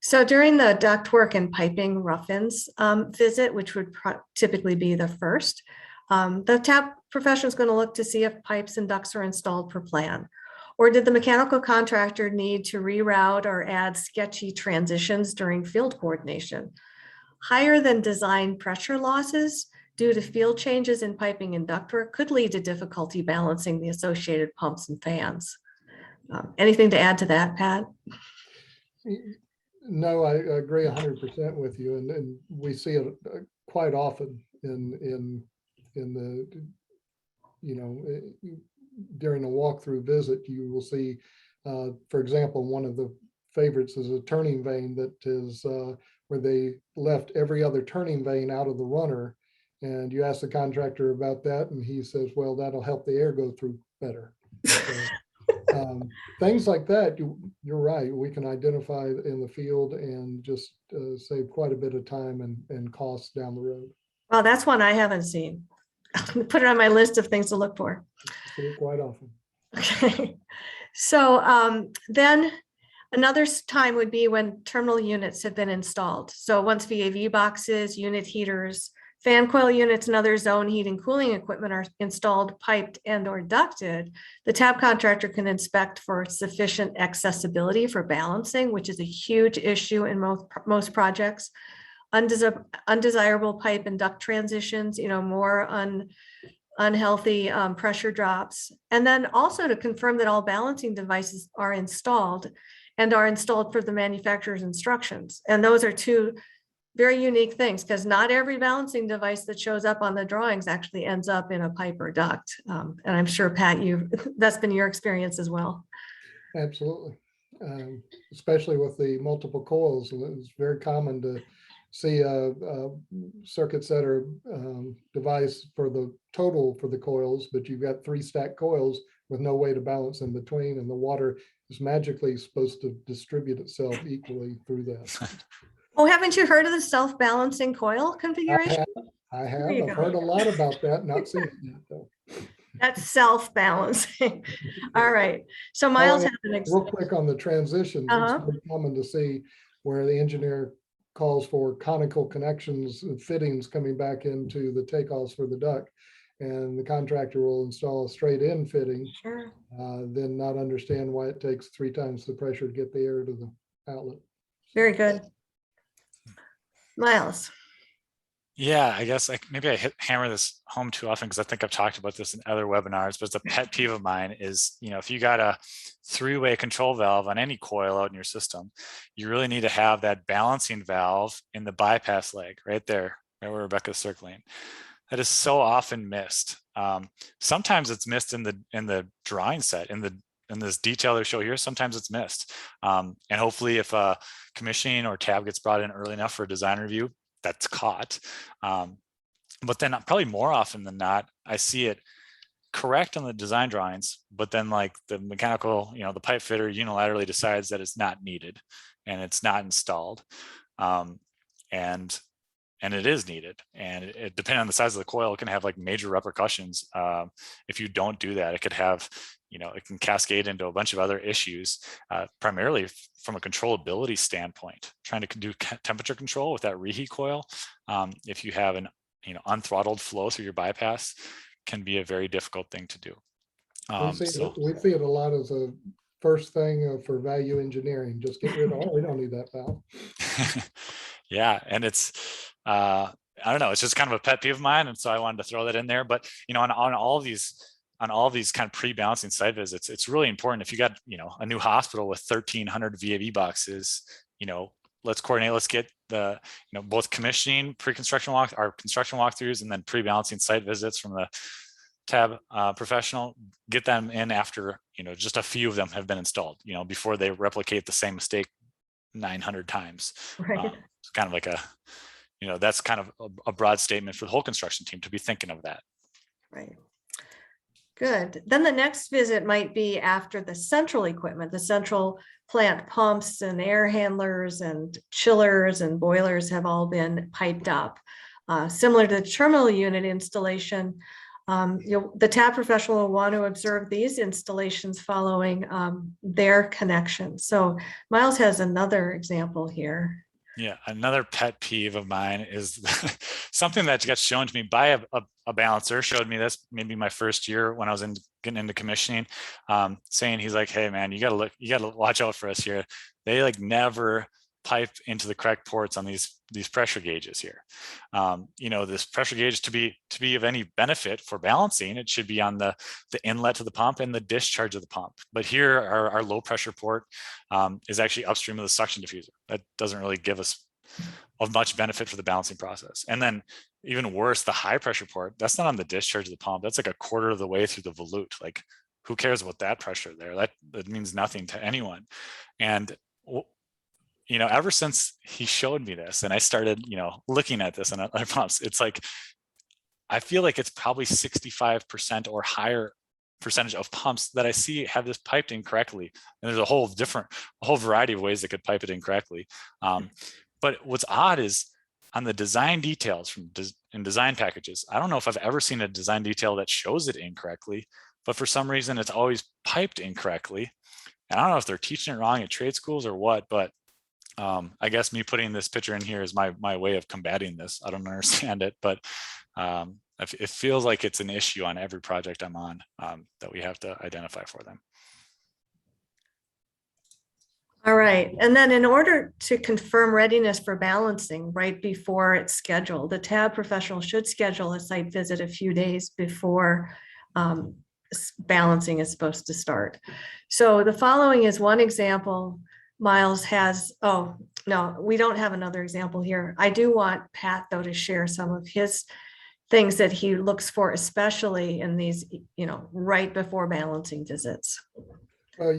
Speaker 3: So during the ductwork and piping rough-ins visit, which would typically be the first, the tab professional is going to look to see if pipes and ducts are installed per plan. Or did the mechanical contractor need to reroute or add sketchy transitions during field coordination? Higher than design pressure losses due to field changes in piping and ductwork could lead to difficulty balancing the associated pumps and fans. Anything to add to that, Pat?
Speaker 5: No, I agree 100% with you, and we see it quite often in the, during a walkthrough visit. You will see, for example, one of the favorites is a turning vane that is where they left every other turning vane out of the runner. And you ask the contractor about that, and he says, well, that'll help the air go through better. So, things like that, you're right. We can identify in the field and just save quite a bit of time and costs down the road.
Speaker 3: Well, that's one I haven't seen. I'll put it on my list of things to look for.
Speaker 5: See it quite often.
Speaker 3: Okay. So then Another time would be when terminal units have been installed. So once VAV boxes, unit heaters, fan coil units, and other zone heat and cooling equipment are installed, piped, and or ducted, the tab contractor can inspect for sufficient accessibility for balancing, which is a huge issue in most projects. Undesirable pipe and duct transitions, more unhealthy pressure drops. And then also to confirm that all balancing devices are installed and are installed for the manufacturer's instructions. And those are two very unique things, because not every balancing device that shows up on the drawings actually ends up in a pipe or duct. And I'm sure, Pat, that's been your experience as well.
Speaker 5: Absolutely. Especially with the multiple coils. It's very common to see a circuit setter device for the total for the coils, but you've got 3 stacked coils with no way to balance in between, and the water is magically supposed to distribute itself equally through that.
Speaker 3: Oh, haven't you heard of the self-balancing coil configuration?
Speaker 5: I have. I've heard a lot about that, not seen it yet, though.
Speaker 3: That's self-balancing. All right. So Miles has an
Speaker 5: real quick on the transitions. It's very common to see where the engineer calls for conical connections and fittings coming back into the takeoffs for the duct, and the contractor will install a straight in fitting, then not understand why it takes 3 times the pressure to get the air to the outlet.
Speaker 3: Very good. Miles.
Speaker 4: Yeah, I guess maybe I hammer this home too often because I think I've talked about this in other webinars, but it's a pet peeve of mine is, if you got a 3-way control valve on any coil out in your system, you really need to have that balancing valve in the bypass leg right there, right where Rebecca's circling. That is so often missed. Sometimes it's missed in the drawing set, in this detail they show here, sometimes it's missed. And hopefully if commissioning or tab gets brought in early enough for a design review, that's caught. But then probably more often than not, I see it correct on the design drawings, but then like the mechanical, the pipe fitter unilaterally decides that it's not needed and it's not installed. And it is needed. And it depending on the size of the coil, it can have like major repercussions. If you don't do that, it could have, it can cascade into a bunch of other issues, primarily from a controllability standpoint. Trying to do temperature control with that reheat coil, if you have an unthrottled flow through your bypass, can be a very difficult thing to do.
Speaker 5: We see it a lot as a first thing for value engineering. Just get rid of it. We don't need that valve.
Speaker 4: Yeah, and it's I don't know, it's just kind of a pet peeve of mine, and so I wanted to throw that in there. But on all these kind of pre-balancing site visits, it's really important. If you got a new hospital with 1,300 VAV boxes, let's coordinate. Let's get the both commissioning construction walkthroughs, and then pre-balancing site visits from the tab professional. Get them in after just a few of them have been installed. Before they replicate the same mistake 900 times.
Speaker 3: Right.
Speaker 4: It's kind of like that's kind of a broad statement for the whole construction team to be thinking of that.
Speaker 3: Right. Good. Then the next visit might be after the central equipment, the central plant pumps and air handlers and chillers and boilers have all been piped up. Similar to the terminal unit installation, the tab professional will want to observe these installations following their connection. So Miles has another example here.
Speaker 4: Yeah, another pet peeve of mine is something that got shown to me by a balancer. Showed me this maybe my first year when I was getting into commissioning, saying he's like, "Hey man, you gotta watch out for us here. They like never pipe into the correct ports on these pressure gauges here. This pressure gauge to be of any benefit for balancing, it should be on the inlet to the pump and the discharge of the pump. But here our low pressure port is actually upstream of the suction diffuser. That doesn't really give us of much benefit for the balancing process. And then even worse, the high pressure port, that's not on the discharge of the pump. That's like a quarter of the way through the volute. Like who cares about that pressure there? That means nothing to anyone. And ever since he showed me this and I started, looking at this on other pumps, it's like, I feel like it's probably 65% or higher percentage of pumps that I see have this piped incorrectly. And there's a whole variety of ways that could pipe it incorrectly. But what's odd is on the design details in design packages, I don't know if I've ever seen a design detail that shows it incorrectly, but for some reason it's always piped incorrectly. And I don't know if they're teaching it wrong at trade schools or what, but I guess me putting this picture in here is my way of combating this. I don't understand it, but it feels like it's an issue on every project I'm on that we have to identify for them.
Speaker 3: All right, and then in order to confirm readiness for balancing right before it's scheduled, the TAB professional should schedule a site visit a few days before balancing is supposed to start. So the following is one example. Miles has, oh, no, we don't have another example here. I do want Pat, though, to share some of his things that he looks for, especially in these, right before balancing visits.
Speaker 5: Well,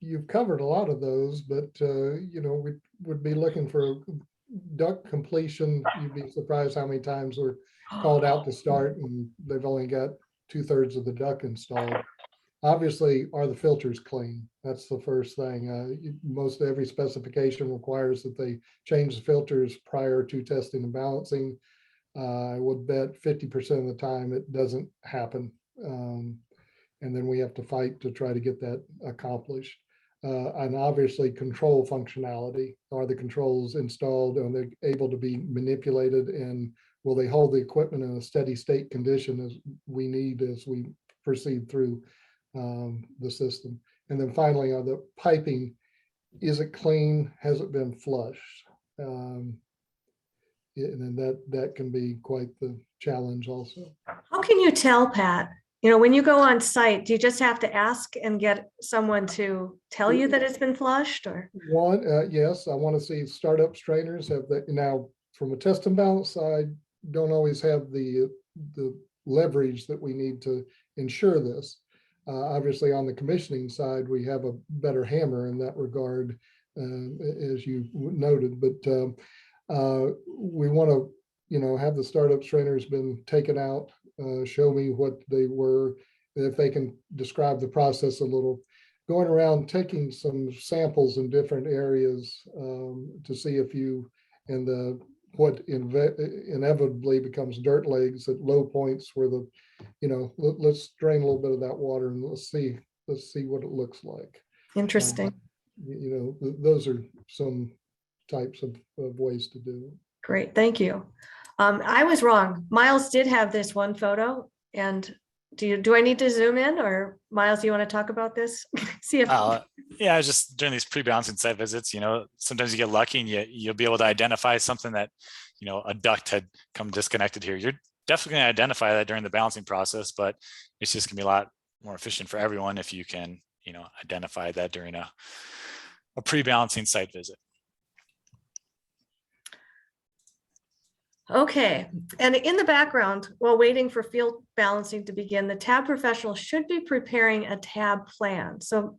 Speaker 5: you've covered a lot of those, but we would be looking for duct completion. You'd be surprised how many times we're called out to start and they've only got 2/3 of the duct installed. Obviously, are the filters clean? That's the first thing. Most every specification requires that they change the filters prior to testing and balancing. I would bet 50% of the time it doesn't happen. And then we have to fight to try to get that accomplished. And obviously control functionality. Are the controls installed? Are they able to be manipulated? And will they hold the equipment in a steady state condition as we need as we proceed through the system? And then finally, on the piping, is it clean? Has it been flushed? And then that can be quite the challenge also.
Speaker 3: How can you tell, Pat? When you go on site, do you just have to ask and get someone to tell you that it's been flushed, or?
Speaker 5: One, yes, I want to see startup strainers have that. Now, from a test and balance side, don't always have the leverage that we need to ensure this. Obviously, on the commissioning side, we have a better hammer in that regard, as you noted. But we want to, have the startup strainers been taken out. Show me what they were, if they can describe the process a little. Going around taking some samples in different areas to see if what inevitably becomes dirt legs at low points where let's drain a little bit of that water and let's see what it looks like.
Speaker 3: Interesting.
Speaker 5: Those are some types of ways to do it.
Speaker 3: Great, thank you. I was wrong. Miles did have this one photo, and do I need to zoom in, or Miles, you want to talk about this? See if
Speaker 4: yeah, just during these pre-balancing site visits, sometimes you get lucky and you'll be able to identify something that, a duct had come disconnected here. You're definitely going to identify that during the balancing process, but it's just going to be a lot more efficient for everyone if you can, identify that during a pre-balancing site visit.
Speaker 3: Okay, and in the background, while waiting for field balancing to begin, the TAB professional should be preparing a TAB plan. So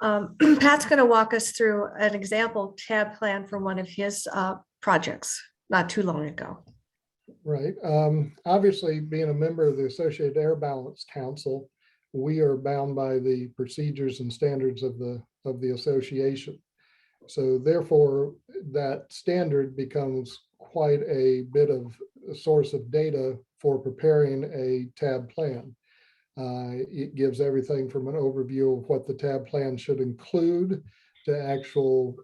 Speaker 3: Pat's going to walk us through an example TAB plan for one of his projects not too long ago.
Speaker 5: Right. Obviously, being a member of the Associated Air Balance Council, we are bound by the procedures and standards of the association. So therefore, that standard becomes quite a bit of a source of data for preparing a TAB plan. It gives everything from an overview of what the TAB plan should include to actual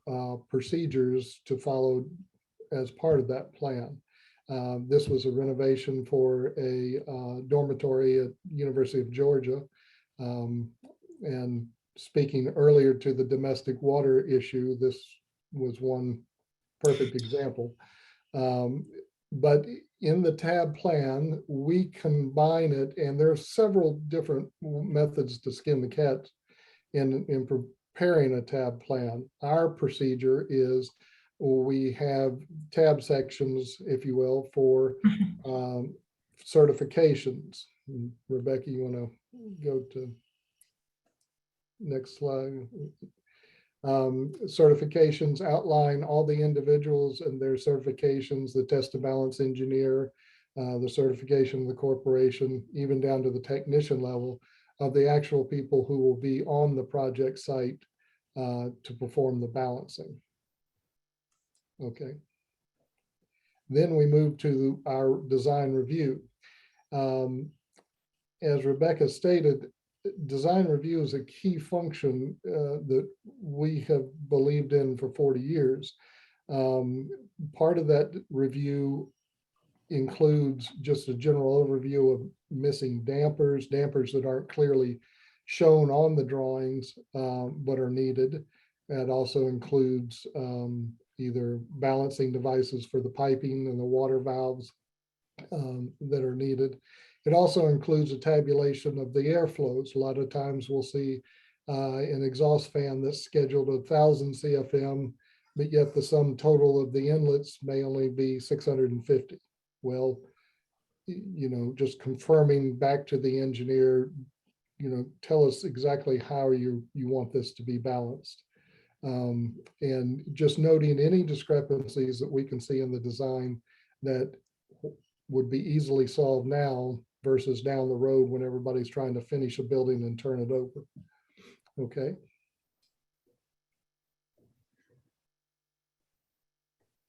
Speaker 5: procedures to follow as part of that plan. This was a renovation for a dormitory at University of Georgia. And speaking earlier to the domestic water issue, this was one perfect example. But in the TAB plan, we combine it, and there are several different methods to skin the cat in preparing a TAB plan. Our procedure is we have TAB sections, if you will, for certifications. Rebecca, you want to go to next slide? Certifications outline all the individuals and their certifications, the test and balance engineer, the certification of the corporation, even down to the technician level of the actual people who will be on the project site to perform the balancing. Okay. Then we move to our design review. As Rebecca stated, design review is a key function that we have believed in for 40 years. Part of that review includes just a general overview of missing dampers that aren't clearly shown on the drawings, but are needed. It also includes either balancing devices for the piping and the water valves that are needed. It also includes a tabulation of the airflows. A lot of times we'll see an exhaust fan that's scheduled 1,000 CFM, but yet the sum total of the inlets may only be 650. Well, just confirming back to the engineer, tell us exactly how you want this to be balanced. And just noting any discrepancies that we can see in the design that would be easily solved now versus down the road when everybody's trying to finish a building and turn it over. Okay.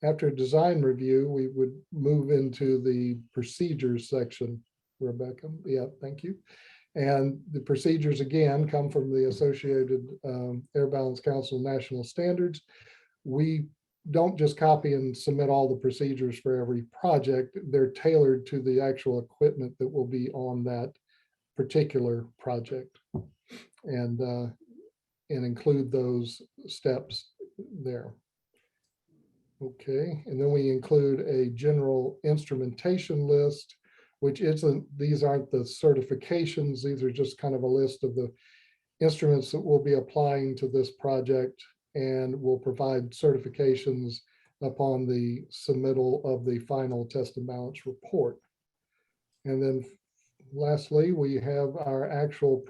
Speaker 5: After design review, we would move into the procedures section, Rebecca. Yeah, thank you. And the procedures, again, come from the Associated Air Balance Council National Standards. We don't just copy and submit all the procedures for every project. They're tailored to the actual equipment that will be on that particular project, and include those steps there. Okay, and then we include a general instrumentation list, which these aren't the certifications. These are just kind of a list of the instruments that we'll be applying to this project, and will provide certifications upon the submittal of the final test and balance report. And then lastly, we have our actual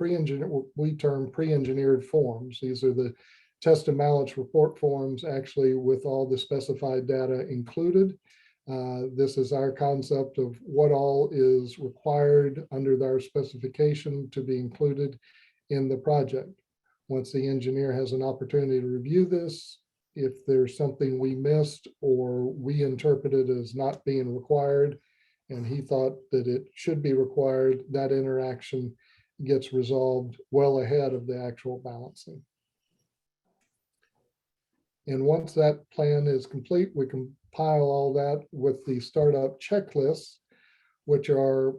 Speaker 5: we term pre-engineered forms. These are the test and balance report forms, actually with all the specified data included. This is our concept of what all is required under our specification to be included in the project. Once the engineer has an opportunity to review this, if there's something we missed or we interpreted as not being required, and he thought that it should be required, that interaction gets resolved well ahead of the actual balancing. And once that plan is complete, we compile all that with the startup checklists, which are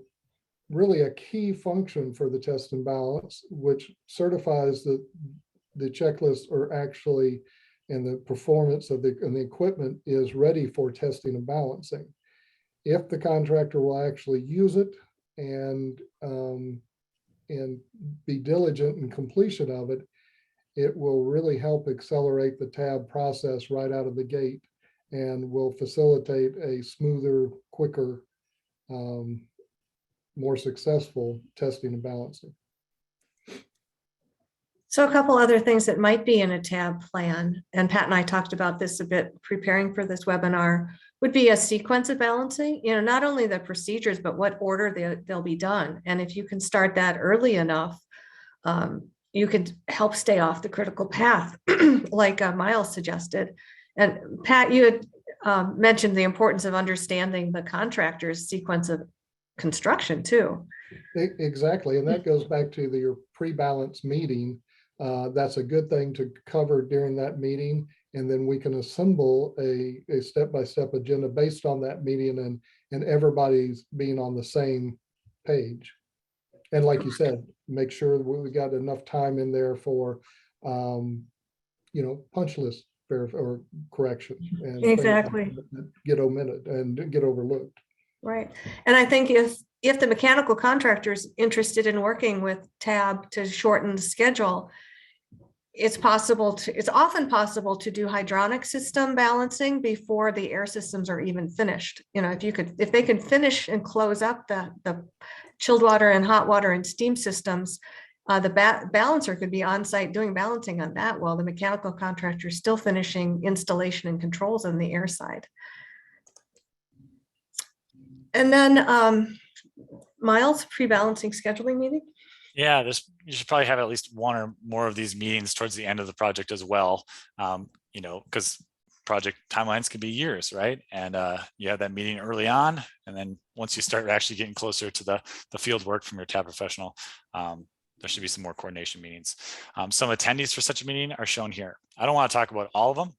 Speaker 5: really a key function for the test and balance, which certifies that the checklists are actually, and the performance of the equipment is ready for testing and balancing. If the contractor will actually use it and be diligent in completion of it, it will really help accelerate the TAB process right out of the gate, and will facilitate a smoother, quicker, more successful testing and balancing.
Speaker 3: So a couple other things that might be in a TAB plan, and Pat and I talked about this a bit preparing for this webinar, would be a sequence of balancing, not only the procedures, but what order they'll be done. And if you can start that early enough, you could help stay off the critical path, like Miles suggested. And Pat, you had mentioned the importance of understanding the contractor's sequence of construction too.
Speaker 5: Exactly, and that goes back to your pre-balance meeting. That's a good thing to cover during that meeting, and then we can assemble a step-by-step agenda based on that meeting, and everybody's being on the same page. And like you said, make sure we got enough time in there for punch list or corrections, and
Speaker 3: exactly
Speaker 5: get omitted and get overlooked. Right.
Speaker 3: And I think if the mechanical contractor is interested in working with TAB to shorten the schedule, it's often possible to do hydronic system balancing before the air systems are even finished. If they can finish and close up the chilled water and hot water and steam systems, the balancer could be on site doing balancing on that while the mechanical contractor is still finishing installation and controls on the air side. And then Miles, pre-balancing scheduling meeting?
Speaker 4: Yeah, you should probably have at least one or more of these meetings towards the end of the project as well, because project timelines can be years, right? And you have that meeting early on, and then once you start actually getting closer to the field work from your TAB professional, there should be some more coordination meetings. Some attendees for such a meeting are shown here. I don't want to talk about all of them,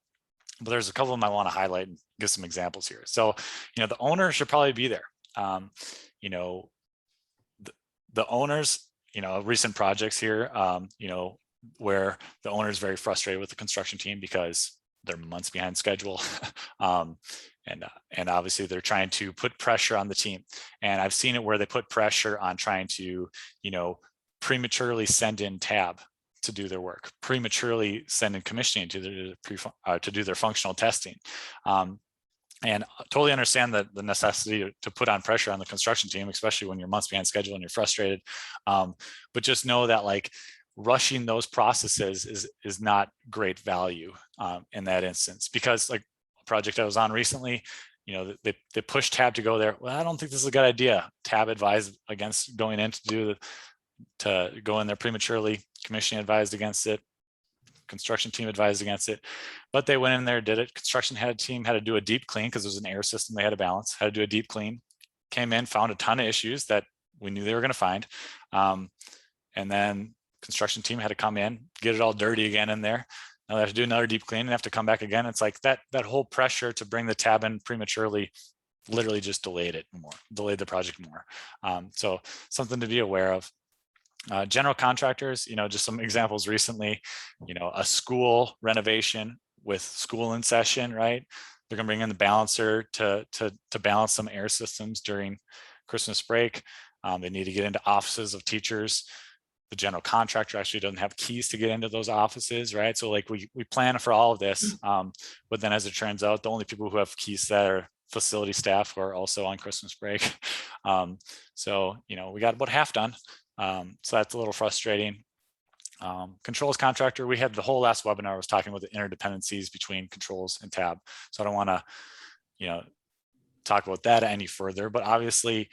Speaker 4: but there's a couple of them I want to highlight and give some examples here. So, the owner should probably be there. The owners, recent projects here, where the owner is very frustrated with the construction team because they're months behind schedule. And obviously they're trying to put pressure on the team. And I've seen it where they put pressure on trying to, prematurely send in TAB to do their work, prematurely send in commissioning to do their functional testing. And totally understand the necessity to put on pressure on the construction team, especially when you're months behind schedule and you're frustrated. But just know that rushing those processes is not great value in that instance, because like a project I was on recently, they pushed TAB to go there. Well, I don't think this is a good idea. TAB advised against going in to go in there prematurely. Commissioning advised against it. Construction team advised against it, but they went in there, did it. Construction team had to do a deep clean because it was an air system they had to balance, had to do a deep clean, came in, found a ton of issues that we knew they were going to find. And then construction team had to come in, get it all dirty again in there. Now they have to do another deep clean and have to come back again. It's like that whole pressure to bring the TAB in prematurely literally just delayed the project more. So something to be aware of. General contractors, just some examples recently, a school renovation with school in session, right? They're gonna bring in the balancer to balance some air systems during Christmas break. They need to get into offices of teachers. The general contractor actually doesn't have keys to get into those offices, right? So we plan for all of this, but then as it turns out, the only people who have keys that are facility staff who are also on Christmas break. So, we got about half done. So that's a little frustrating. Controls contractor, we had the whole last webinar was talking about the interdependencies between controls and TAB. So I don't want to, talk about that any further, but obviously,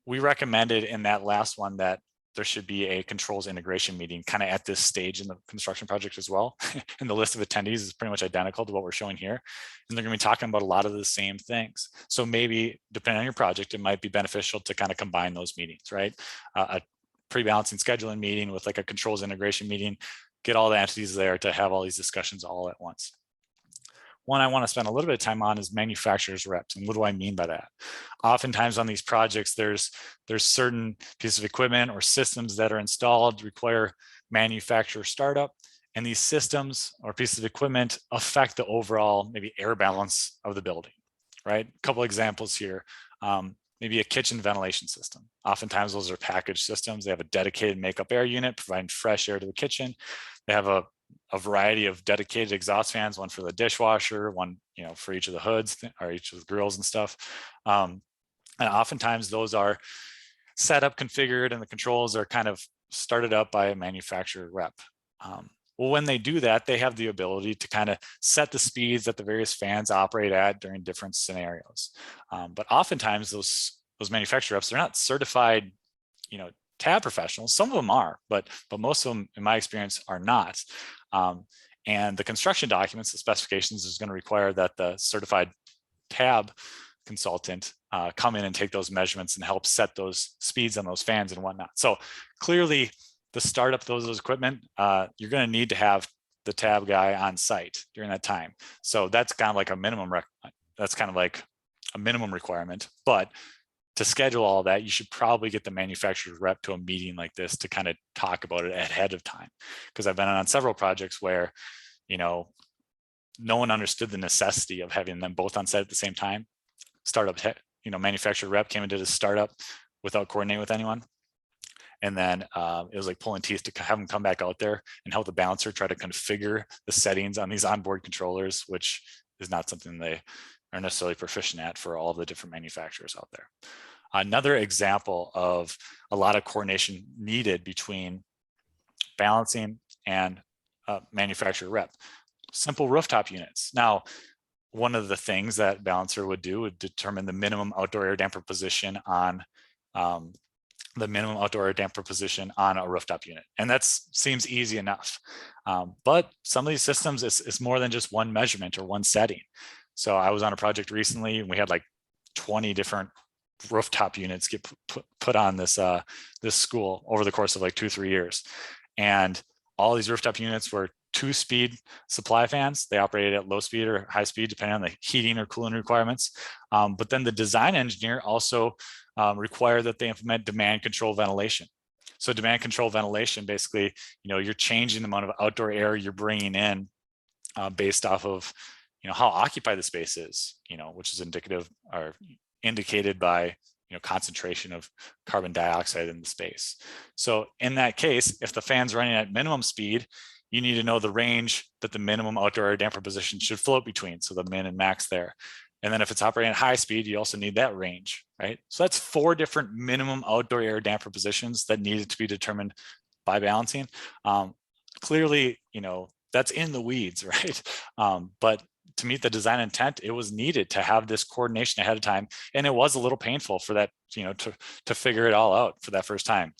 Speaker 4: we recommended in that last one that there should be a controls integration meeting kind of at this stage in the construction project as well. And the list of attendees is pretty much identical to what we're showing here. And they're going to be talking about a lot of the same things. So maybe depending on your project, it might be beneficial to kind of combine those meetings, right? A pre-balancing scheduling meeting with like a controls integration meeting, get all the entities there to have all these discussions all at once. One I want to spend a little bit of time on is manufacturers reps. And what do I mean by that? Oftentimes on these projects, there's certain pieces of equipment or systems that are installed, require manufacturer startup. And these systems or pieces of equipment affect the overall maybe air balance of the building, right? A couple examples here. Maybe a kitchen ventilation system. Oftentimes those are packaged systems. They have a dedicated makeup air unit providing fresh air to the kitchen. They have a variety of dedicated exhaust fans, one for the dishwasher, one for each of the hoods or each of the grills and stuff. And oftentimes those are set up, configured, and the controls are kind of started up by a manufacturer rep. Well, when they do that, they have the ability to kind of set the speeds that the various fans operate at during different scenarios. But oftentimes those manufacturer reps, they're not certified, TAB professionals. Some of them are, but most of them, in my experience, are not. And the construction documents, the specifications, is going to require that the certified TAB consultant come in and take those measurements and help set those speeds on those fans and whatnot. So clearly, the startup of those equipment, you're going to need to have the TAB guy on site during that time. So that's kind of like a minimum. That's kind of like a minimum requirement, but to schedule all that, you should probably get the manufacturer's rep to a meeting like this to kind of talk about it ahead of time. Because I've been on several projects where, no one understood the necessity of having them both on site at the same time. Startup, manufacturer rep came and did a startup without coordinating with anyone. And then it was like pulling teeth to have them come back out there and help the balancer try to configure the settings on these onboard controllers, which is not something they are necessarily proficient at for all of the different manufacturers out there. Another example of a lot of coordination needed between balancing and manufacturer rep, simple rooftop units. Now, one of the things that balancer would do would determine the minimum outdoor air damper position on a rooftop unit. And that seems easy enough. But some of these systems, it's more than just one measurement or one setting. So I was on a project recently and we had like 20 different rooftop units get put on this this school over the course of like 2-3 years. And all these rooftop units were 2-speed supply fans. They operated at low speed or high speed, depending on the heating or cooling requirements. But then the design engineer also required that they implement demand control ventilation. So demand control ventilation, basically, you're changing the amount of outdoor air you're bringing in based off of, how occupied the space is, which is indicative or indicated by, concentration of carbon dioxide in the space. So in that case, if the fan's running at minimum speed, you need to know the range that the minimum outdoor air damper position should float between, so the min and max there. And then if it's operating at high speed, you also need that range, right? So that's 4 different minimum outdoor air damper positions that needed to be determined by balancing. Clearly, that's in the weeds, right? But to meet the design intent, it was needed to have this coordination ahead of time. And it was a little painful for that, to figure it all out for that first time.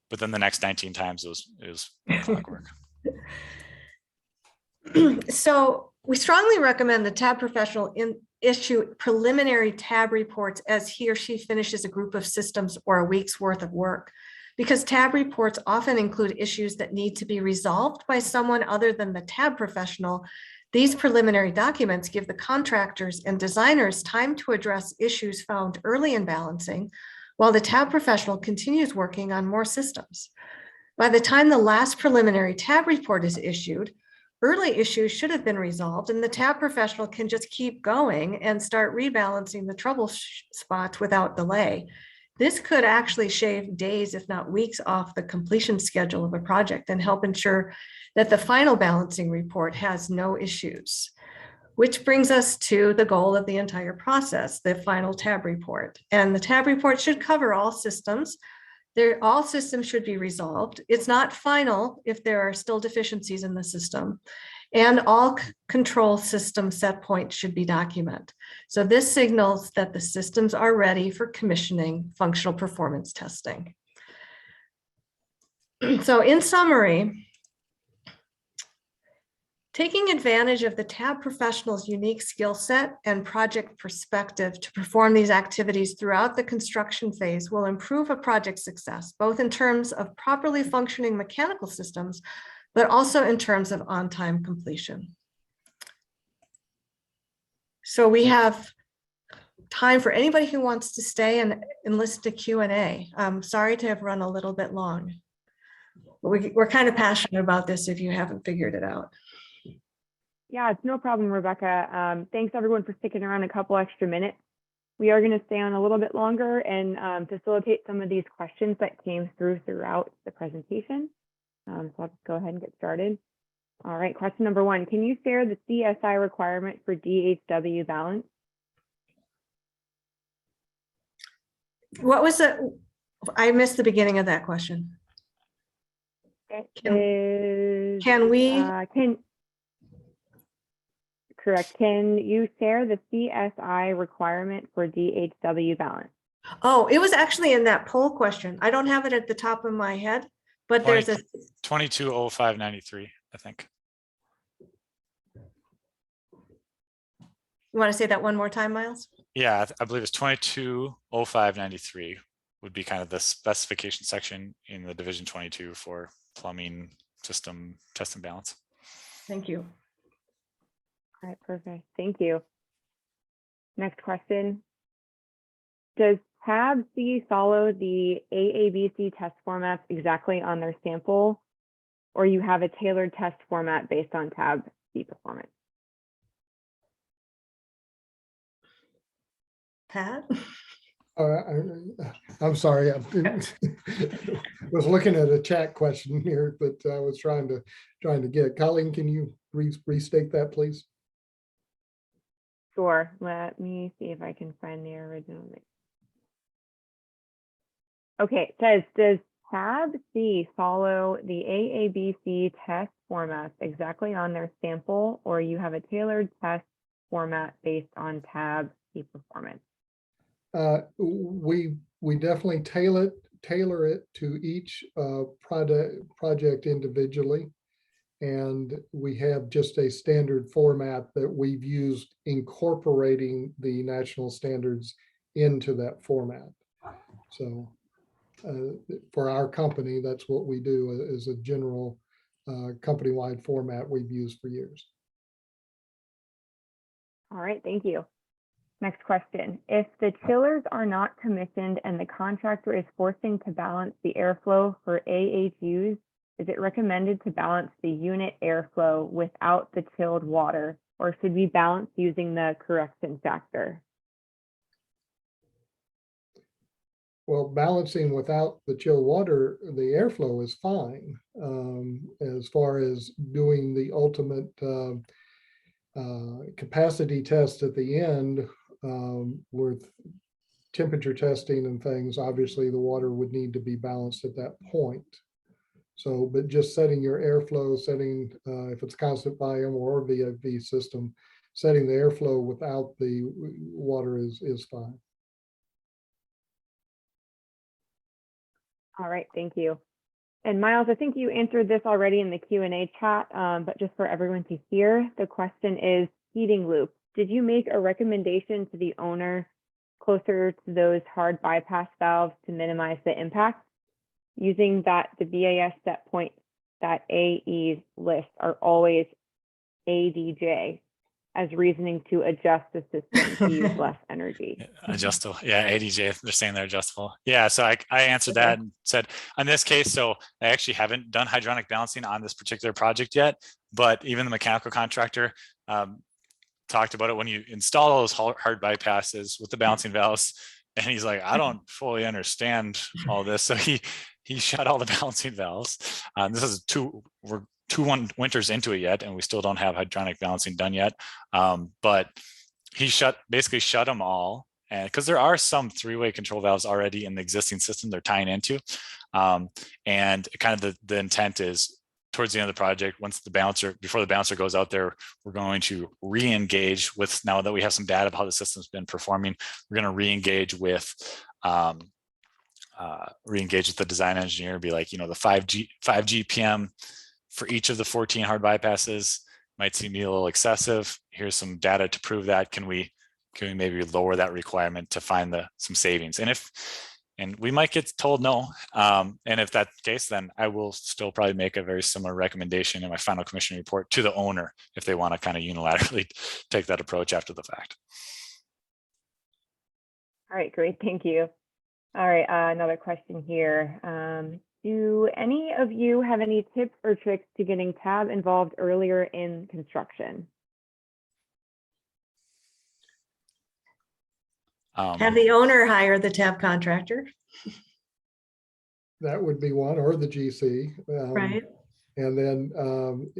Speaker 4: But then the next 19 times it was clockwork.
Speaker 3: So we strongly recommend the TAB professional issue preliminary TAB reports as he or she finishes a group of systems or a week's worth of work, because TAB reports often include issues that need to be resolved by someone other than the TAB professional. These preliminary documents give the contractors and designers time to address issues found early in balancing, while the TAB professional continues working on more systems. By the time the last preliminary TAB report is issued, early issues should have been resolved, and the TAB professional can just keep going and start rebalancing the trouble spots without delay. This could actually shave days, if not weeks, off the completion schedule of a project and help ensure that the final balancing report has no issues. Which brings us to the goal of the entire process, the final TAB report. And the TAB report should cover all systems. All systems should be resolved. It's not final if there are still deficiencies in the system. And all control system set points should be documented. So this signals that the systems are ready for commissioning functional performance testing. So in summary, taking advantage of the TAB professional's unique skill set and project perspective to perform these activities throughout the construction phase will improve a project's success, both in terms of properly functioning mechanical systems, but also in terms of on-time completion. So we have time for anybody who wants to stay and listen to Q&A. I'm sorry to have run a little bit long. We're kind of passionate about this if you haven't figured it out.
Speaker 2: Yeah, it's no problem, Rebecca. Thanks everyone for sticking around a couple extra minutes. We are going to stay on a little bit longer and facilitate some of these questions that came throughout the presentation. So I'll just go ahead and get started. All right, question number 1. Can you share the CSI requirement for DHW balance?
Speaker 3: What was it? I missed the beginning of that question.
Speaker 2: Correct. Can you share the CSI requirement for DHW balance?
Speaker 3: Oh, it was actually in that poll question. I don't have it at the top of my head, but there's a
Speaker 4: 220593, I think.
Speaker 3: You want to say that one more time, Miles?
Speaker 4: Yeah, I believe it's 220593 would be kind of the specification section in the Division 22 for plumbing system test and balance.
Speaker 3: Thank you.
Speaker 2: All right, perfect. Thank you. Next question. Does tab C follow the AABC test formats exactly on their sample, or you have a tailored test format based on tab C performance?
Speaker 3: Pat?
Speaker 5: I'm sorry. I was looking at a chat question here, but I was trying to get. Colleen, can you restate that, please?
Speaker 2: Sure. Let me see if I can find the original. Okay, it says, does tab C follow the AABC test formats exactly on their sample, or you have a tailored test format based on tab C performance?
Speaker 5: We definitely tailor it to each project individually. And we have just a standard format that we've used incorporating the national standards into that format. So for our company, that's what we do as a general company-wide format we've used for years.
Speaker 2: All right, thank you. Next question. If the chillers are not commissioned and the contractor is forcing to balance the airflow for AHUs, is it recommended to balance the unit airflow without the chilled water, or should we balance using the correction factor?
Speaker 5: Well, balancing without the chilled water, the airflow is fine. As far as doing the ultimate capacity test at the end with temperature testing and things, obviously the water would need to be balanced at that point. So, but just setting your airflow, setting, if it's constant volume or VFV system, setting the airflow without the water is fine.
Speaker 2: All right, thank you. And Miles, I think you answered this already in the Q&A chat, but just for everyone to hear, the question is heating loop. Did you make a recommendation to the owner closer to those hard bypass valves to minimize the impact? Using that, the BAS set points that AEs list are always ADJ as reasoning to adjust the system to use less energy.
Speaker 4: Adjustable. Yeah, ADJ, they're saying they're adjustable. Yeah, so I answered that and said, in this case, so I actually haven't done hydronic balancing on this particular project yet, but even the mechanical contractor talked about it when you install all those hard bypasses with the balancing valves. And he's like, I don't fully understand all this. So he shut all the balancing valves. This is we're 2 winters into it yet, and we still don't have hydronic balancing done yet. But he basically shut them all, and because there are some 3-way control valves already in the existing system they're tying into, and kind of the intent is towards the end of the project, before the balancer goes out there, we're going to re-engage with, now that we have some data of how the system's been performing, we're going to re-engage with the design engineer, be like, the 5 GPM for each of the 14 hard bypasses might seem to be a little excessive. Here's some data to prove that. Can we maybe lower that requirement to find some savings? And we might get told no. And if that's the case, then I will still probably make a very similar recommendation in my final commission report to the owner if they want to kind of unilaterally take that approach after the fact.
Speaker 2: All right, great, thank you. All right, another question here. Do any of you have any tips or tricks to getting TAB involved earlier in construction?
Speaker 3: Have the owner hire the TAB contractor.
Speaker 5: That would be one, or the GC.
Speaker 3: Right.
Speaker 5: And then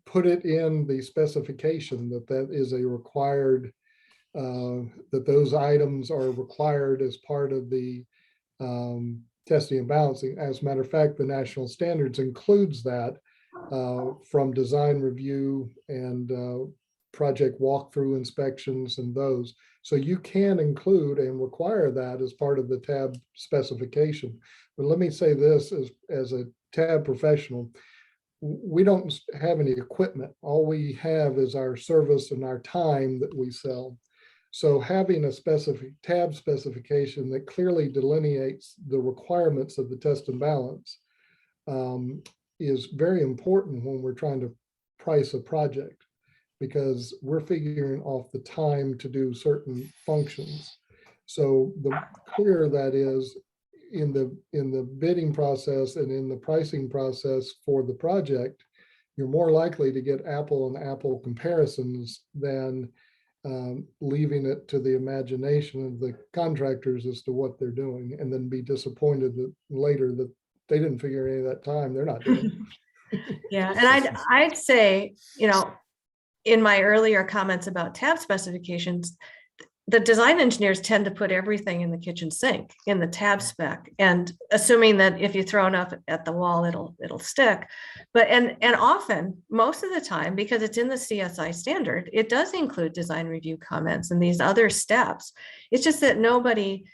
Speaker 5: put it in the specification that is a required, that those items are required as part of the testing and balancing. As a matter of fact, the national standards includes that from design review and project walkthrough inspections and those. So you can include and require that as part of the TAB specification. But let me say this, as a TAB professional, we don't have any equipment. All we have is our service and our time that we sell. So having a specific TAB specification that clearly delineates the requirements of the test and balance is very important when we're trying to price a project, because we're figuring off the time to do certain functions. So the clearer that is in the bidding process and in the pricing process for the project, you're more likely to get apple and apple comparisons than leaving it to the imagination of the contractors as to what they're doing, and then be disappointed that later that they didn't figure any of that time they're not doing.
Speaker 3: Yeah, and I'd say, in my earlier comments about TAB specifications, the design engineers tend to put everything in the kitchen sink in the TAB spec, and assuming that if you throw enough at the wall, it'll stick. But and often, most of the time, because it's in the CSI standard, it does include design review comments and these other steps. It's just that nobody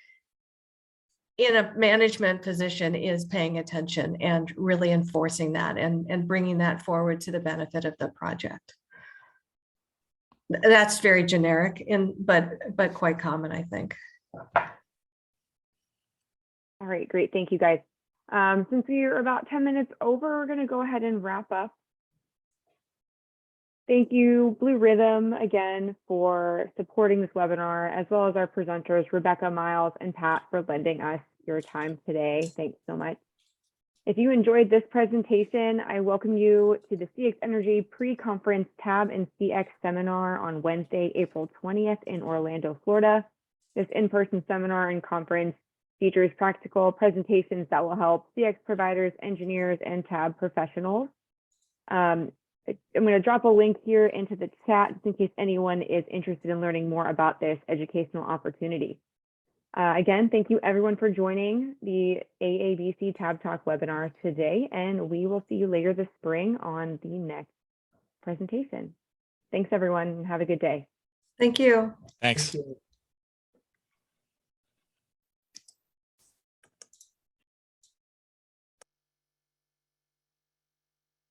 Speaker 3: in a management position is paying attention and really enforcing that and bringing that forward to the benefit of the project. That's very generic but quite common, I think.
Speaker 2: All right, great. Thank you, guys. Since we are about 10 minutes over, we're going to go ahead and wrap up. Thank you, BlueRithm, again, for supporting this webinar, as well as our presenters, Rebecca, Miles, and Pat, for lending us your time today. Thanks so much. If you enjoyed this presentation, I welcome you to the CxEnergy pre-conference TAB and CX seminar on Wednesday, April 20th in Orlando, Florida. This in-person seminar and conference features practical presentations that will help CX providers, engineers, and TAB professionals. I'm going to drop a link here into the chat just in case anyone is interested in learning more about this educational opportunity. Again, thank you everyone for joining the AABC TAB Talk webinar today, and we will see you later this spring on the next presentation. Thanks everyone, and have a good day.
Speaker 3: Thank you.
Speaker 4: Thanks.
Speaker 5: Thank you.